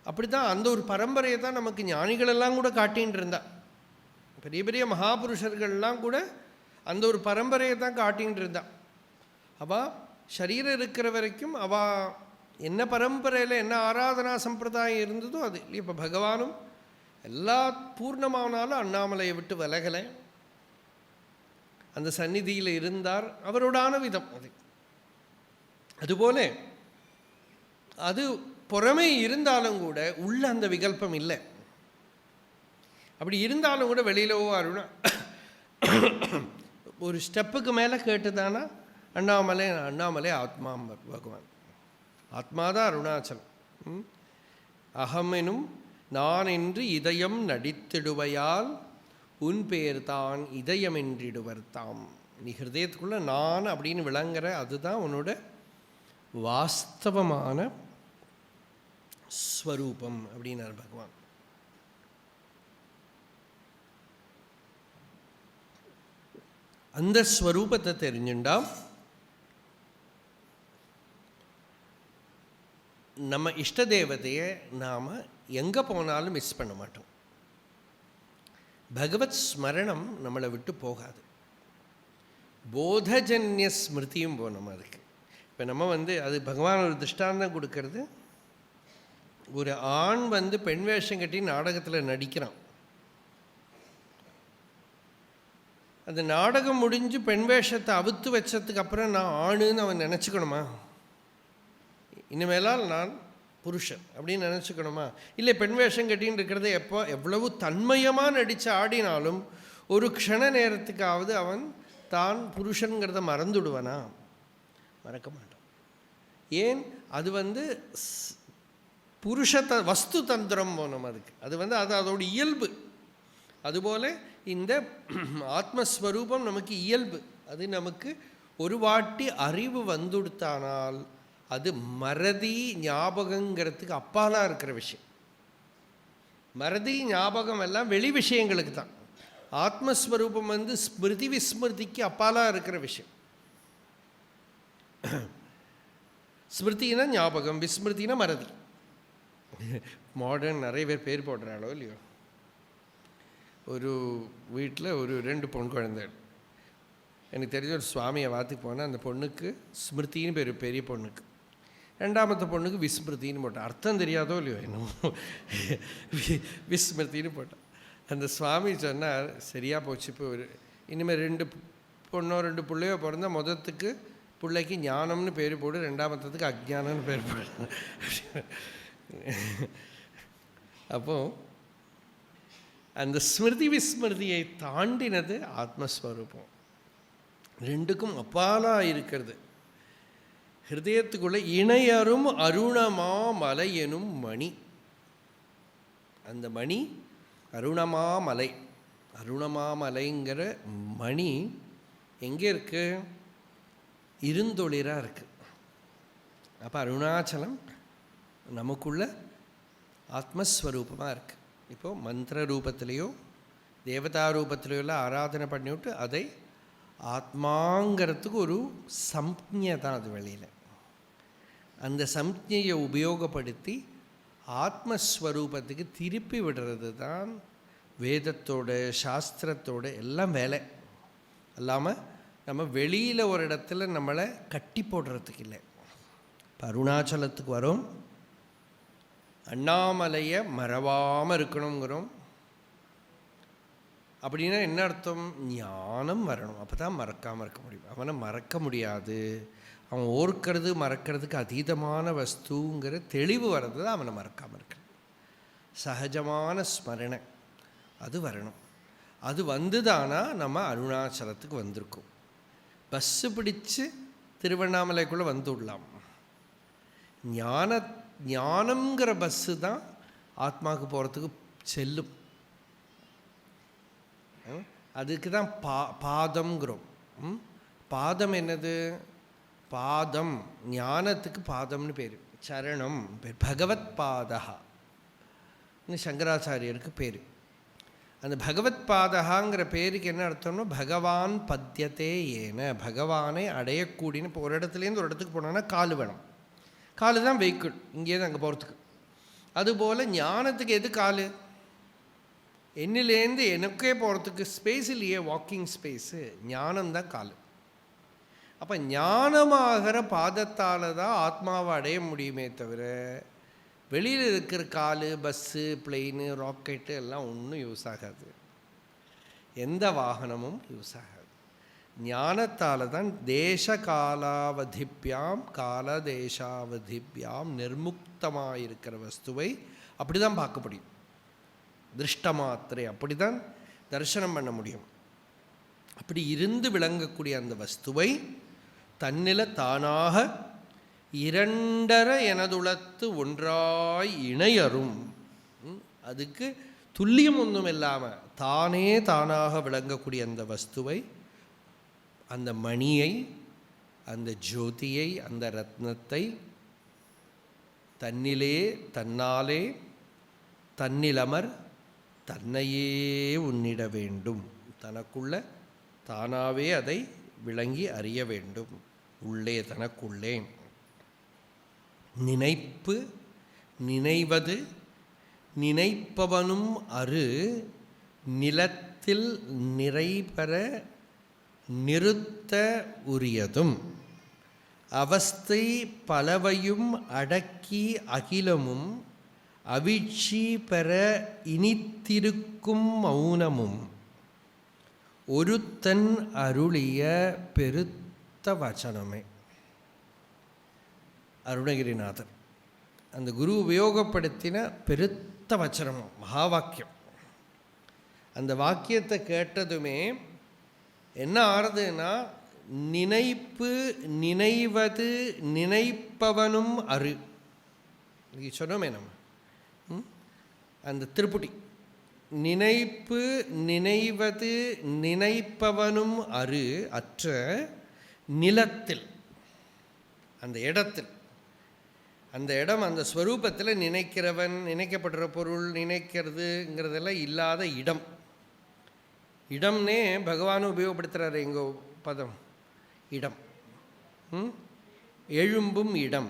Speaker 1: அப்படி தான். அந்த ஒரு பரம்பரையை தான் நமக்கு ஞானிகளெல்லாம் கூட காட்டின்னு இருந்தா. பெரிய பெரிய மகாபுருஷர்கள்லாம் கூட அந்த ஒரு பரம்பரையை தான் காட்டின்னு இருந்தா. அவள் சரீரம் இருக்கிற வரைக்கும் அவள் என்ன பரம்பரையில் என்ன ஆராதனா சம்பிரதாயம் இருந்ததோ அது. இப்போ பகவானும் எல்லா பூர்ணமானாலும் அண்ணாமலையை விட்டு விலகலை. அந்த சந்நிதியில் இருந்தார். அவரோடான விதம் அது. அதுபோல அது புறமே இருந்தாலும் கூட உள்ள அந்த விகல்பம் இல்லை. அப்படி இருந்தாலும் கூட வெளியிலோ அருணா ஒரு ஸ்டெப்புக்கு மேலே கேட்டுதானா அண்ணாமலை. அண்ணாமலை ஆத்மா பகவான். ஆத்மாதான் அருணாச்சலம். அகமெனும் நான் என்று இதயம் நடித்திடுவையால் உன் பேர் தான் இதயம் என்றிடுவர் தாம். நீ ஹிருதயத்துக்குள்ள நான் அப்படின்னு விளங்குற அதுதான் உன்னோட வாஸ்தவமான ஸ்வரூபம் அப்படின்னார் பகவான். அந்த ஸ்வரூபத்தை தெரிஞ்சுண்டா நம்ம இஷ்ட தேவதையை நாம் எங்கே போனாலும் மிஸ் பண்ண மாட்டோம். பகவத் ஸ்மரணம் நம்மளை விட்டு போகாது. போதஜன்ய ஸ்மிருதியும் போனோம் அதுக்கு. இப்போ நம்ம அது பகவான் ஒரு திருஷ்டாந்தம் கொடுக்கறது. ஒரு ஆண் பெண் வேஷம் கட்டி நாடகத்தில் நடிக்கிறான். அந்த நாடகம் முடிஞ்சு பெண் வேஷத்தை அவுத்து வச்சதுக்கு அப்புறம் நான் ஆணுன்னு அவன் நினச்சிக்கணுமா? இனிமேலால் நான் புருஷன் அப்படின்னு நினச்சிக்கணுமா? இல்லை, பெண் வேஷம் கட்டின்னு இருக்கிறத எப்போ எவ்வளவு தன்மயமாக நடித்து ஆடினாலும் ஒரு க்ஷண நேரத்துக்காவது அவன் தான் புருஷனுங்கிறத மறந்துடுவானா? மறக்க மாட்டான். ஏன்? அது புருஷ வஸ்து தந்திரம் போனோம் அதுக்கு. அது அதோட இயல்பு. அதுபோல் இந்த ஆத்மஸ்வரூபம் நமக்கு இயல்பு. அது நமக்கு ஒரு வாட்டி அறிவு வந்துடுத்தானால் அது மறதி ஞாபகங்கிறதுக்கு அப்பாலாக இருக்கிற விஷயம். மறதி ஞாபகம் எல்லாம் வெளி விஷயங்களுக்கு தான். ஆத்மஸ்வரூபம் ஸ்மிருதி விஸ்மிருதிக்கு அப்பாலாக இருக்கிற விஷயம். ஸ்மிருதினா ஞாபகம், விஸ்மிருதினா மறதி. மாடர்ன் நிறைய பேர் போடுறாளோ இல்லையோ. ஒரு வீட்டில் ஒரு 2 பொன் குழந்தைகள். எனக்கு தெரிஞ்ச ஒரு சுவாமியை வாத்துக்கு போனால் அந்த பொண்ணுக்கு ஸ்மிருதின்னு பேர், பெரிய பொண்ணுக்கு. 2ஆமത്തെ பொண்ணுக்கு விஸ்மிருதின்னு போட்டான். அர்த்தம் தெரியாதோ இல்லையோ என்னமோ விஸ்மிருதின்னு போட்டான். அந்த சுவாமி சொன்னார், சரியாக போச்சு, இப்போ இனிமேல் 2 பொண்ணோ 2 பிள்ளையோ பிறந்தா முதத்துக்கு பிள்ளைக்கு ஞானம்னு பேர் போடு, 2ஆமத்தத்துக்கு அஜ்ஞானம்னு பேர் போடு. அப்போது அந்த ஸ்மிருதி விஸ்மிருதியை தாண்டினது ஆத்மஸ்வரூபம். 2க்கும் அப்பாலாக இருக்கிறது. ஹிருதயத்துக்குள்ள இணையரும் அருணமா மலை எனும் மணி. அந்த மணி அருணமாமலை. அருணமாமலைங்கிற மணி எங்கே இருக்கு? இருந்தொளிராக இருக்குது. அப்போ அருணாச்சலம் நமக்குள்ள ஆத்மஸ்வரூபமாக இருக்குது. இப்போது மந்திர ரூபத்திலேயோ தேவதா ரூபத்திலேயோ ஆராதனை பண்ணிவிட்டு அதை ஆத்மாங்கிறதுக்கு ஒரு சம்ஞை தான் அது வெளியில். அந்த சம்ஞையை உபயோகப்படுத்தி ஆத்மஸ்வரூபத்துக்கு திருப்பி விடுறது தான் வேதத்தோட சாஸ்திரத்தோட எல்லாம் வேலை. இல்லாமல் நம்ம வெளியில் ஒரு இடத்துல நம்மளை கட்டி போடுறதுக்கு இல்லை. இப்போ அருணாச்சலத்துக்கு வரும், அண்ணாமலையை மறவாமல் இருக்கணுங்கிறோம். அப்படின்னா என்ன அர்த்தம்? ஞானம் வரணும். அப்போ தான் மறக்காமல் இருக்க முடியும். அவனை மறக்க முடியாது. அவன் ஓர்க்கிறது மறக்கிறதுக்கு அதீதமான வஸ்துங்கிற தெளிவு வர்றது தான் அவனை மறக்காமல் இருக்கிறது. சகஜமான ஸ்மரணை அது வரணும். அது வந்துதானா நம்ம அருணாச்சலத்துக்கு வந்திருக்கோம். பஸ்ஸு பிடிச்சு திருவண்ணாமலைக்குள்ளே வந்துடலாம். ஞானம்ங்கிற பஸ்ஸு தான் ஆத்மாவுக்கு போகிறதுக்கு செல்லும். அதுக்கு தான் பாதம்ங்கிறோம். பாதம் என்னது? பாதம் ஞானத்துக்கு பாதம்னு பேர், சரணம் பேர், பகவத் பாதா சங்கராச்சாரியருக்கு பேர். அந்த பகவத் பாதகாங்கிற பேருக்கு என்ன அர்த்தம்னா பகவான் பத்தியத்தே ஏன, பகவானை அடையக்கூடியன்னு. இப்போ ஒரு இடத்துலேருந்து ஒரு இடத்துக்கு போனோன்னா கால் வேணும். கால் தான் வெஹிக்கிள் இங்கேருந்து அங்கே போகிறதுக்கு. அதுபோல் ஞானத்துக்கு எது கால்? என்னிலேருந்து எனக்கே போகிறதுக்கு ஸ்பேஸ் இல்லையே, வாக்கிங் ஸ்பேஸு. ஞானம்தான் கால். அப்போ ஞானமாகிற பாதத்தால் தான் ஆத்மாவை அடைய முடியுமே தவிர வெளியில் இருக்கிற கால், பஸ்ஸு, பிளெயின், ராக்கெட்டு எல்லாம் ஒன்றும் யூஸ் ஆகாது. எந்த வாகனமும் யூஸ் ஆகாது. ஞானத்தால் தான் தேச காலாவதிப்பியாம் காலதேசாவதிப்பியாம் நிர்முக்தமாக இருக்கிற வஸ்துவை அப்படி தான் பார்க்க முடியும். திருஷ்ட மாத்திரை அப்படி தான் தரிசனம் பண்ண முடியும். அப்படி இருந்து விளங்கக்கூடிய அந்த வஸ்துவை தன்னில தானாக 2 எனதுளத்து ஒன்றாய் இணையரும். அதுக்கு துல்லியம் ஒன்றும் இல்லாமல் தானே தானாக விளங்கக்கூடிய அந்த வஸ்துவை, அந்த மணியை, அந்த ஜோதியை, அந்த ரத்னத்தை தன்னிலே தன்னாலே தன்னிலமர் தன்னையே உன்னிட வேண்டும். தனக்குள்ள தானாவே அதை விளங்கி அறிய வேண்டும். உள்ளே தனக்குள்ளே நினைப்பு நினைவது நினைப்பவனும் அரு நிலத்தில் நிறைபெற நிறுத்த உரியதும் அவஸ்தை பலவையும் அடக்கி அகிலமும் அவிழ்ச்சி பெற இனித்திருக்கும் மௌனமும் ஒருத்தன் அருளிய பெருத்த வச்சனமே. அருணகிரிநாதர் அந்த குரு உபயோகப்படுத்தின பெருத்த வச்சனம், மகா வாக்கியம். அந்த வாக்கியத்தை கேட்டதுமே என்ன ஆறுதுன்னா, நினைப்பு நினைவது நினைப்பவனும் அரு. சொன்னோமே நம்ம அந்த திருப்புடி. நினைப்பு நினைவது நினைப்பவனும் அரு அற்ற நிலத்தில், அந்த இடத்தில், அந்த இடம், அந்த ஸ்வரூபத்தில் நினைக்கிறவன், நினைக்கப்படுற பொருள், நினைக்கிறதுங்கிறதெல்லாம் இல்லாத இடம். இடம்னே பகவானும் உபயோகப்படுத்துகிறாரு எங்கள் பதம். இடம், எழும்பும் இடம்,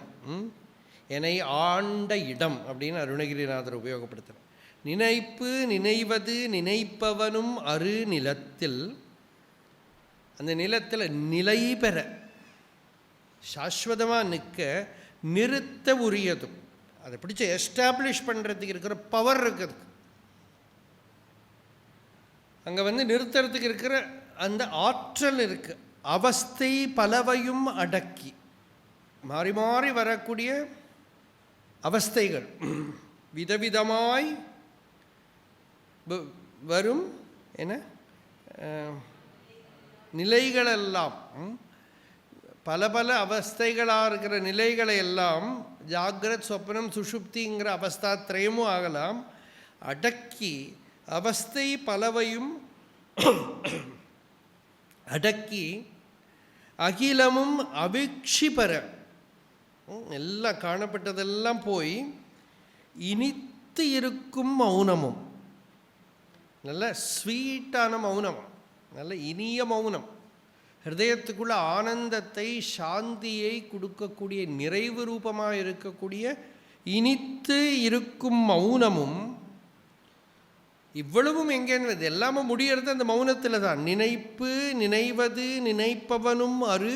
Speaker 1: என்னை ஆண்ட இடம் அப்படின்னு அருணகிரிநாதர் உபயோகப்படுத்துகிறார். நினைப்பு நினைவது நினைப்பவனும் அரு நிலத்தில், அந்த நிலத்தில் நிலை பெற, சாஸ்வதமாக நிற்க, நிறுத்த உரியதும், அதை பிடிச்ச எஸ்டாப்ளிஷ் பண்ணுறதுக்கு இருக்கிற பவர் இருக்குது. அங்கே வந்து நிறுத்துறதுக்கு இருக்கிற அந்த ஆற்றல் இருக்குது. அவஸ்தை பலவையும் அடக்கி, மாறி மாறி வரக்கூடிய அவஸ்தைகள், விதவிதமாய் வரும் என்ன நிலைகளெல்லாம், பல பல அவஸ்தைகளாக இருக்கிற நிலைகளை எல்லாம், ஜாகிரத் சொப்னம் சுஷுப்திங்கிற அவஸ்தாத்ரயமும் ஆகலாம், அடக்கி அவஸ்தை பலவையும் அடக்கி அகிலமும் அவிக்ஷிபர, எல்லாம் காணப்பட்டதெல்லாம் போய் இனித்து இருக்கும் மௌனமும், நல்ல ஸ்வீட்டான மௌனம், நல்ல இனிய மௌனம், ஹிருதயத்துக்குள்ள ஆனந்தத்தை சாந்தியை கொடுக்கக்கூடிய நிறைவு ரூபமாக இருக்கக்கூடிய இனித்து இருக்கும் மௌனமும், இவ்வளவும் எங்கேன்னு எல்லாமே முடியறது அந்த மௌனத்தில் தான். நினைப்பு நினைவது நினைப்பவனும் அரு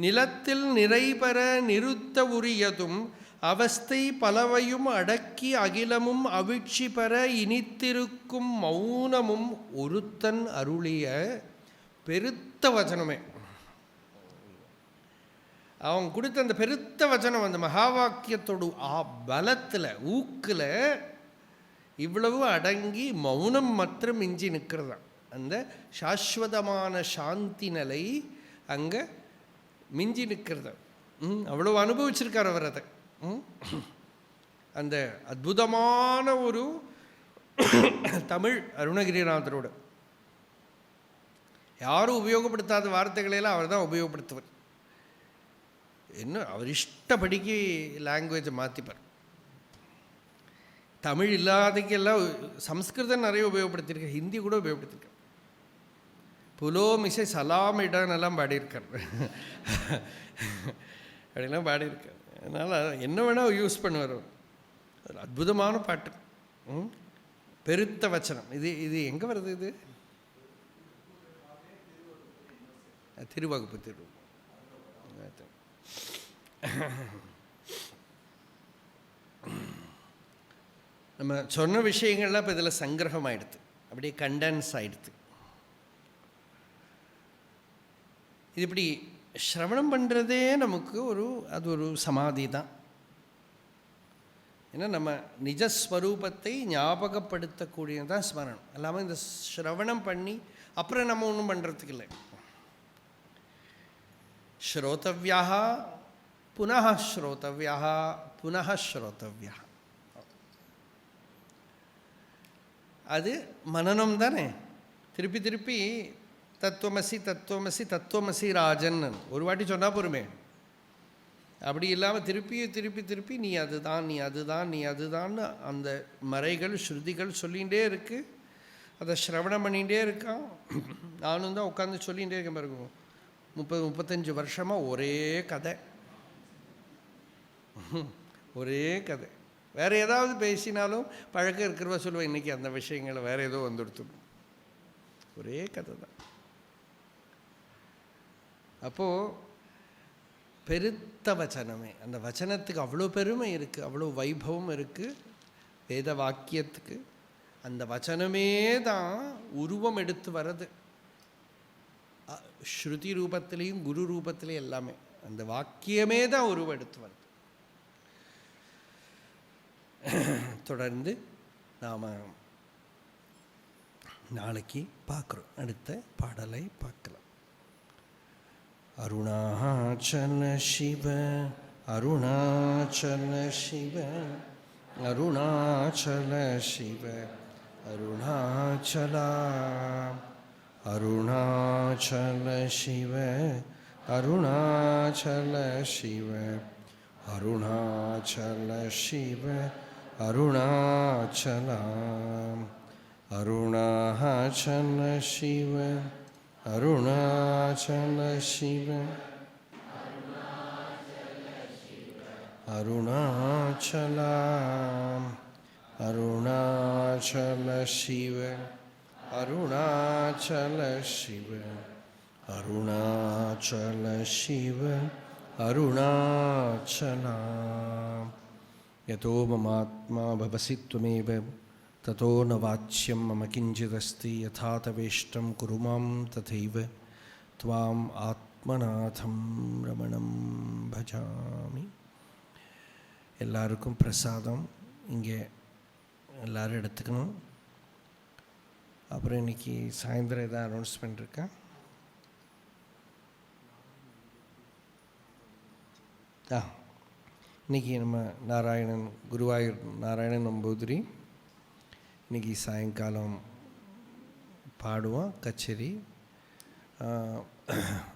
Speaker 1: நிலத்தில் நிறைபெற நிறுத்த உரியதும் அவஸ்தை பலவையும் அடக்கி அகிலமும் அவிழ்ச்சி பெற இனித்திருக்கும் மௌனமும் ஒருத்தன் அருளிய பெருத்த வச்சனமே. அவன் கொடுத்த அந்த பெருத்த வச்சனம், அந்த மகா வாக்கியத்தோடு பலத்தில் ஊக்கில் இவ்வளவு அடங்கி மௌனம் மற்றும் மிஞ்சி நிற்கிறதான். அந்த சாஸ்வதமான சாந்தி நிலை அங்கே மிஞ்சி நிற்கிறது. அவ்வளோ அனுபவிச்சிருக்கார் அவர் அதை. அந்த அற்புதமான ஒரு தமிழ் அருணகிரிநாதரோட யாரும் உபயோகப்படுத்தாத வார்த்தைகளையெல்லாம் அவர் தான் உபயோகப்படுத்துவார். என்ன அவர் இஷ்டப்படிக்கு லாங்குவேஜை மாற்றிப்பார். தமிழ் இல்லாதக்கெல்லாம் சம்ஸ்கிருதம் நிறைய உபயோகப்படுத்தியிருக்கார், ஹிந்தி கூட உபயோகப்படுத்தியிருக்கார். புலோ மிசை சலாம் இடனெல்லாம் பாடியிருக்கார், அப்படிலாம் பாடியிருக்கார். அதனால் என்ன வேணால் யூஸ் பண்ணுவார். ஒரு அற்புதமான பாட்டு, பெருத்த வச்சனம். இது எங்கே வருது? இது திருவகுப்பு. நம்ம சொன்ன விஷயங்கள்லாம் இப்போ இதில் சங்கிரகம் ஆகிடுது, அப்படியே கண்டென்ஸ் ஆகிடுது. இது இப்படி ஸ்ரவணம் பண்ணுறதே நமக்கு அது ஒரு சமாதி தான். ஏன்னா நம்ம நிஜஸ்வரூபத்தை ஞாபகப்படுத்தக்கூடியதான் ஸ்மரணம். எல்லாமே இந்த ஸ்ரவணம் பண்ணி அப்புறம் நம்ம ஒன்றும் பண்ணுறதுக்கு இல்லை. ஸ்ரோதவ்யா புனः ஸ்ரோதவ்யா புனः ஸ்ரோதவ்யா, அது மனனம் தானே. திருப்பி திருப்பி தத்துவமசி தத்துவமசி தத்துவமசி ராஜன் ஒரு வாட்டி சொன்னால் பொறுமே. அப்படி இல்லாமல் திருப்பி திருப்பி திருப்பி நீ அதுதான் நீ அதுதான் நீ அதுதான்னு அந்த மறைகள் ஸ்ருதிகள் சொல்லிகிட்டே இருக்குது. அதை ஸ்ரவணம் பண்ணிகிட்டே இருக்கான். நானும் தான் உட்காந்து சொல்லிகிட்டே இருக்கேன். பாருங்க, 30-35 வருஷமாக ஒரே கதை, ஒரே கதை. வேறு ஏதாவது பேசினாலும் பழக்கம் இருக்கிறவ சொல்லுவேன், இன்றைக்கி அந்த விஷயங்களை வேறு ஏதோ வந்துடுத்து. ஒரே கதை தான். அப்போது பெருத்த வச்சனமே, அந்த வச்சனத்துக்கு அவ்வளோ பெருமை இருக்குது, அவ்வளோ வைபவம் இருக்குது வேத வாக்கியத்துக்கு. அந்த வச்சனமே தான் உருவம் எடுத்து வர்றது, ஸ்ருதி ரூபத்திலையும் குரு ரூபத்திலையும் எல்லாமே. அந்த வாக்கியமே தான் உருவம் எடுத்து வருது. தொடர்ந்து நாம் நாளைக்கு பார்க்குறோம், அடுத்த பாடலை பார்க்கலாம். அருணாச்சல சிவ அருணாச்சல சிவ அருணாச்சல சிவ அருணாச்சலா அருணாச்சல சிவ அருணாச்சல சிவ அருணாச்சல சிவ அருணாச்சலா அருணாச்சல சிவ அருணாச்சல சிவ அருணாச்சலா அருணாச்சல சிவ அருணாச்சல சிவ அருணாச்சல சிவ அருணாச்சலா யதோ மமாத்மா பவசி த்வமேவ ततो न वाच्यं मम किञ्चिदस्ति यथा तवेष्टं कुरु मां तथैव त्वाम् आत्मनाथं रमणं भजामि. எல்லாருக்கும் பிரசாதம் இங்கே எல்லோரும் எடுத்துக்கணும். அப்புறம் இன்றைக்கி சாயந்தரம் எதாவது அனௌன்ஸ்மெண்ட் இருக்கா? இன்றைக்கி நம்ம நாராயணன் குருவாயூர் நாராயணன் நம்பூதிரி இன்றைக்கி சாயங்காலம் பாடுவோம் கச்சேரி.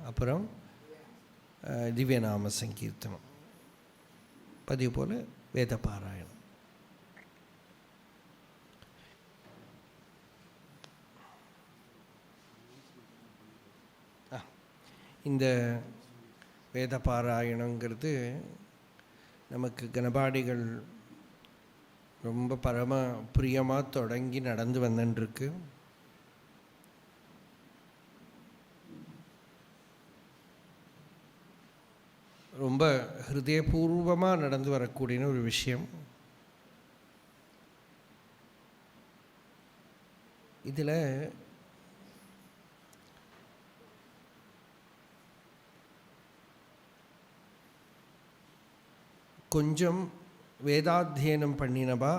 Speaker 1: அப்புறம் திவ்யநாம சங்கீர்த்தனம் பதிவு போல் வேத பாராயணம். இந்த வேத பாராயணங்கிறது நமக்கு கணபாடிகள் ரொம்ப பரம பிரியமாக தொடங்கி நடந்து வந்துருக்கு. ரொம்ப ஹிருதயபூர்வமாக நடந்து வரக்கூடிய ஒரு விஷயம். இதில் கொஞ்சம் வேதாத்தியனம் பண்ணினவா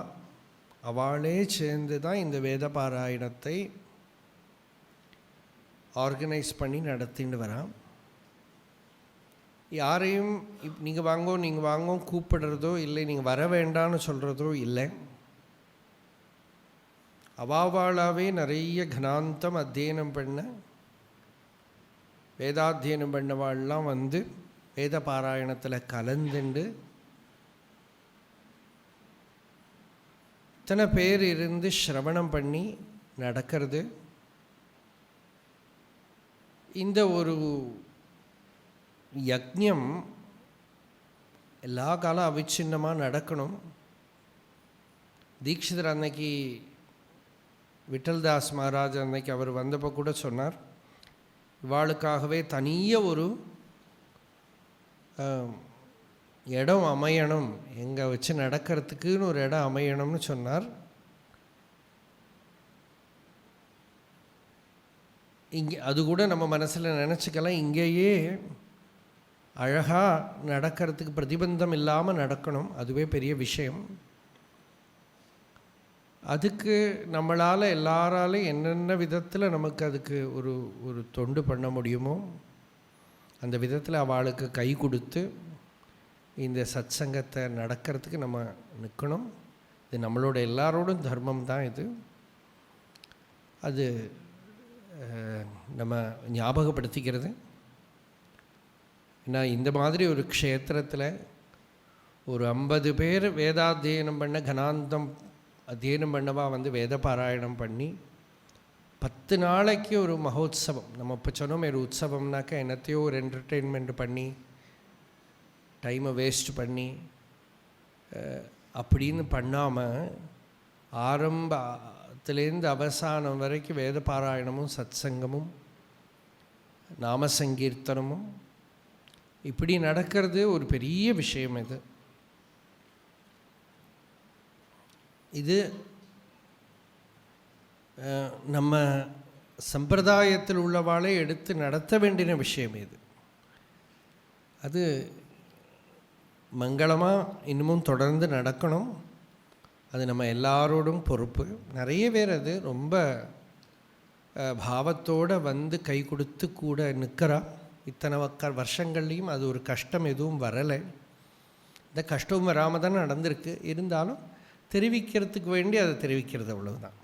Speaker 1: அவளே சேர்ந்து தான் இந்த வேத பாராயணத்தை ஆர்கனைஸ் பண்ணி நடத்தின்னு வரான். யாரையும் நீங்கள் வாங்கோ கூப்பிடுறதோ இல்லை, நீங்கள் வர வேண்டான்னு சொல்கிறதோ இல்லை. அவாவாளாவே நிறைய கனாந்தம் அத்தியனம் பண்ண வேதாத்தியனம் பண்ணவாள்லாம் வந்து வேத பாராயணத்தில் கலந்துண்டு இத்தனை பேர் இருந்து சிரவணம் பண்ணி நடக்கிறது. இந்த ஒரு யக்ஞம் எல்லா காலம் அவிச்சின்னமாக நடக்கணும். தீட்சிதர் அன்னைக்கு விட்டல்தாஸ் மகாராஜ் அன்னைக்கு அவர் வந்தப்போ கூட சொன்னார், இவாளுக்காகவே தனிய ஒரு இடம் அமையணும், எங்கே வச்சு நடக்கிறதுக்குன்னு ஒரு இடம் அமையணும்னு சொன்னார். இங்கே அது கூட நம்ம மனசில் நினச்சிக்கலாம், இங்கேயே அழகாக நடக்கிறதுக்கு பிரதிபந்தம் இல்லாமல் நடக்கணும், அதுவே பெரிய விஷயம். அதுக்கு நம்மளால் எல்லாராலும் என்னென்ன விதத்தில் நமக்கு அதுக்கு ஒரு ஒரு தொண்டு பண்ண முடியுமோ அந்த விதத்தில் அவளுக்கு கை கொடுத்து இந்த சத் சங்கத்தை நடக்கிறதுக்கு நம்ம நிற்கணும். இது நம்மளோட எல்லாரோடும் தர்மம் தான். இது அது நம்ம ஞாபகப்படுத்திக்கிறது. ஏன்னா இந்த மாதிரி ஒரு க்ஷேத்திரத்தில் ஒரு 50 பேர் வேதாத்தியனம் பண்ண கனாந்தம் அத்தியனம் பண்ணவா வந்து வேத பாராயணம் பண்ணி 10 நாளைக்கு ஒரு மகோத்சவம். நம்ம இப்போ சொன்னோம் ஒரு உற்சவம்னாக்கா என்னத்தையோ ஒரு என்டர்டெயின்மெண்ட் பண்ணி டைமை வேஸ்ட் பண்ணி அப்படின்னு பண்ணாமல் ஆரம்பத்துலேருந்து அவசானம் வரைக்கும் வேத பாராயணமும் சத் சங்கமும் நாம சங்கீர்த்தனமும் இப்படி நடக்கிறது ஒரு பெரிய விஷயம். இது நம்ம சம்பிரதாயத்தில் உள்ளவாளே எடுத்து நடத்த வேண்டிய விஷயம். அது மங்களமாக இன்னமும் தொடர்ந்து நடக்கணும். அது நம்ம எல்லாரோடும் பொறுப்பு. நிறைய பேர் அது ரொம்ப பாவத்தோடு வந்து கை கொடுத்து கூட நிற்கிறா. இத்தனை வருஷங்கள்லேயும் அது ஒரு கஷ்டம் எதுவும் வரலை. இந்த கஷ்டமும் வராமல் தானே நடந்திருக்கு. இருந்தாலும் தெரிவிக்கிறதுக்கு வேண்டி அதை தெரிவிக்கிறது, அவ்வளவுதான்.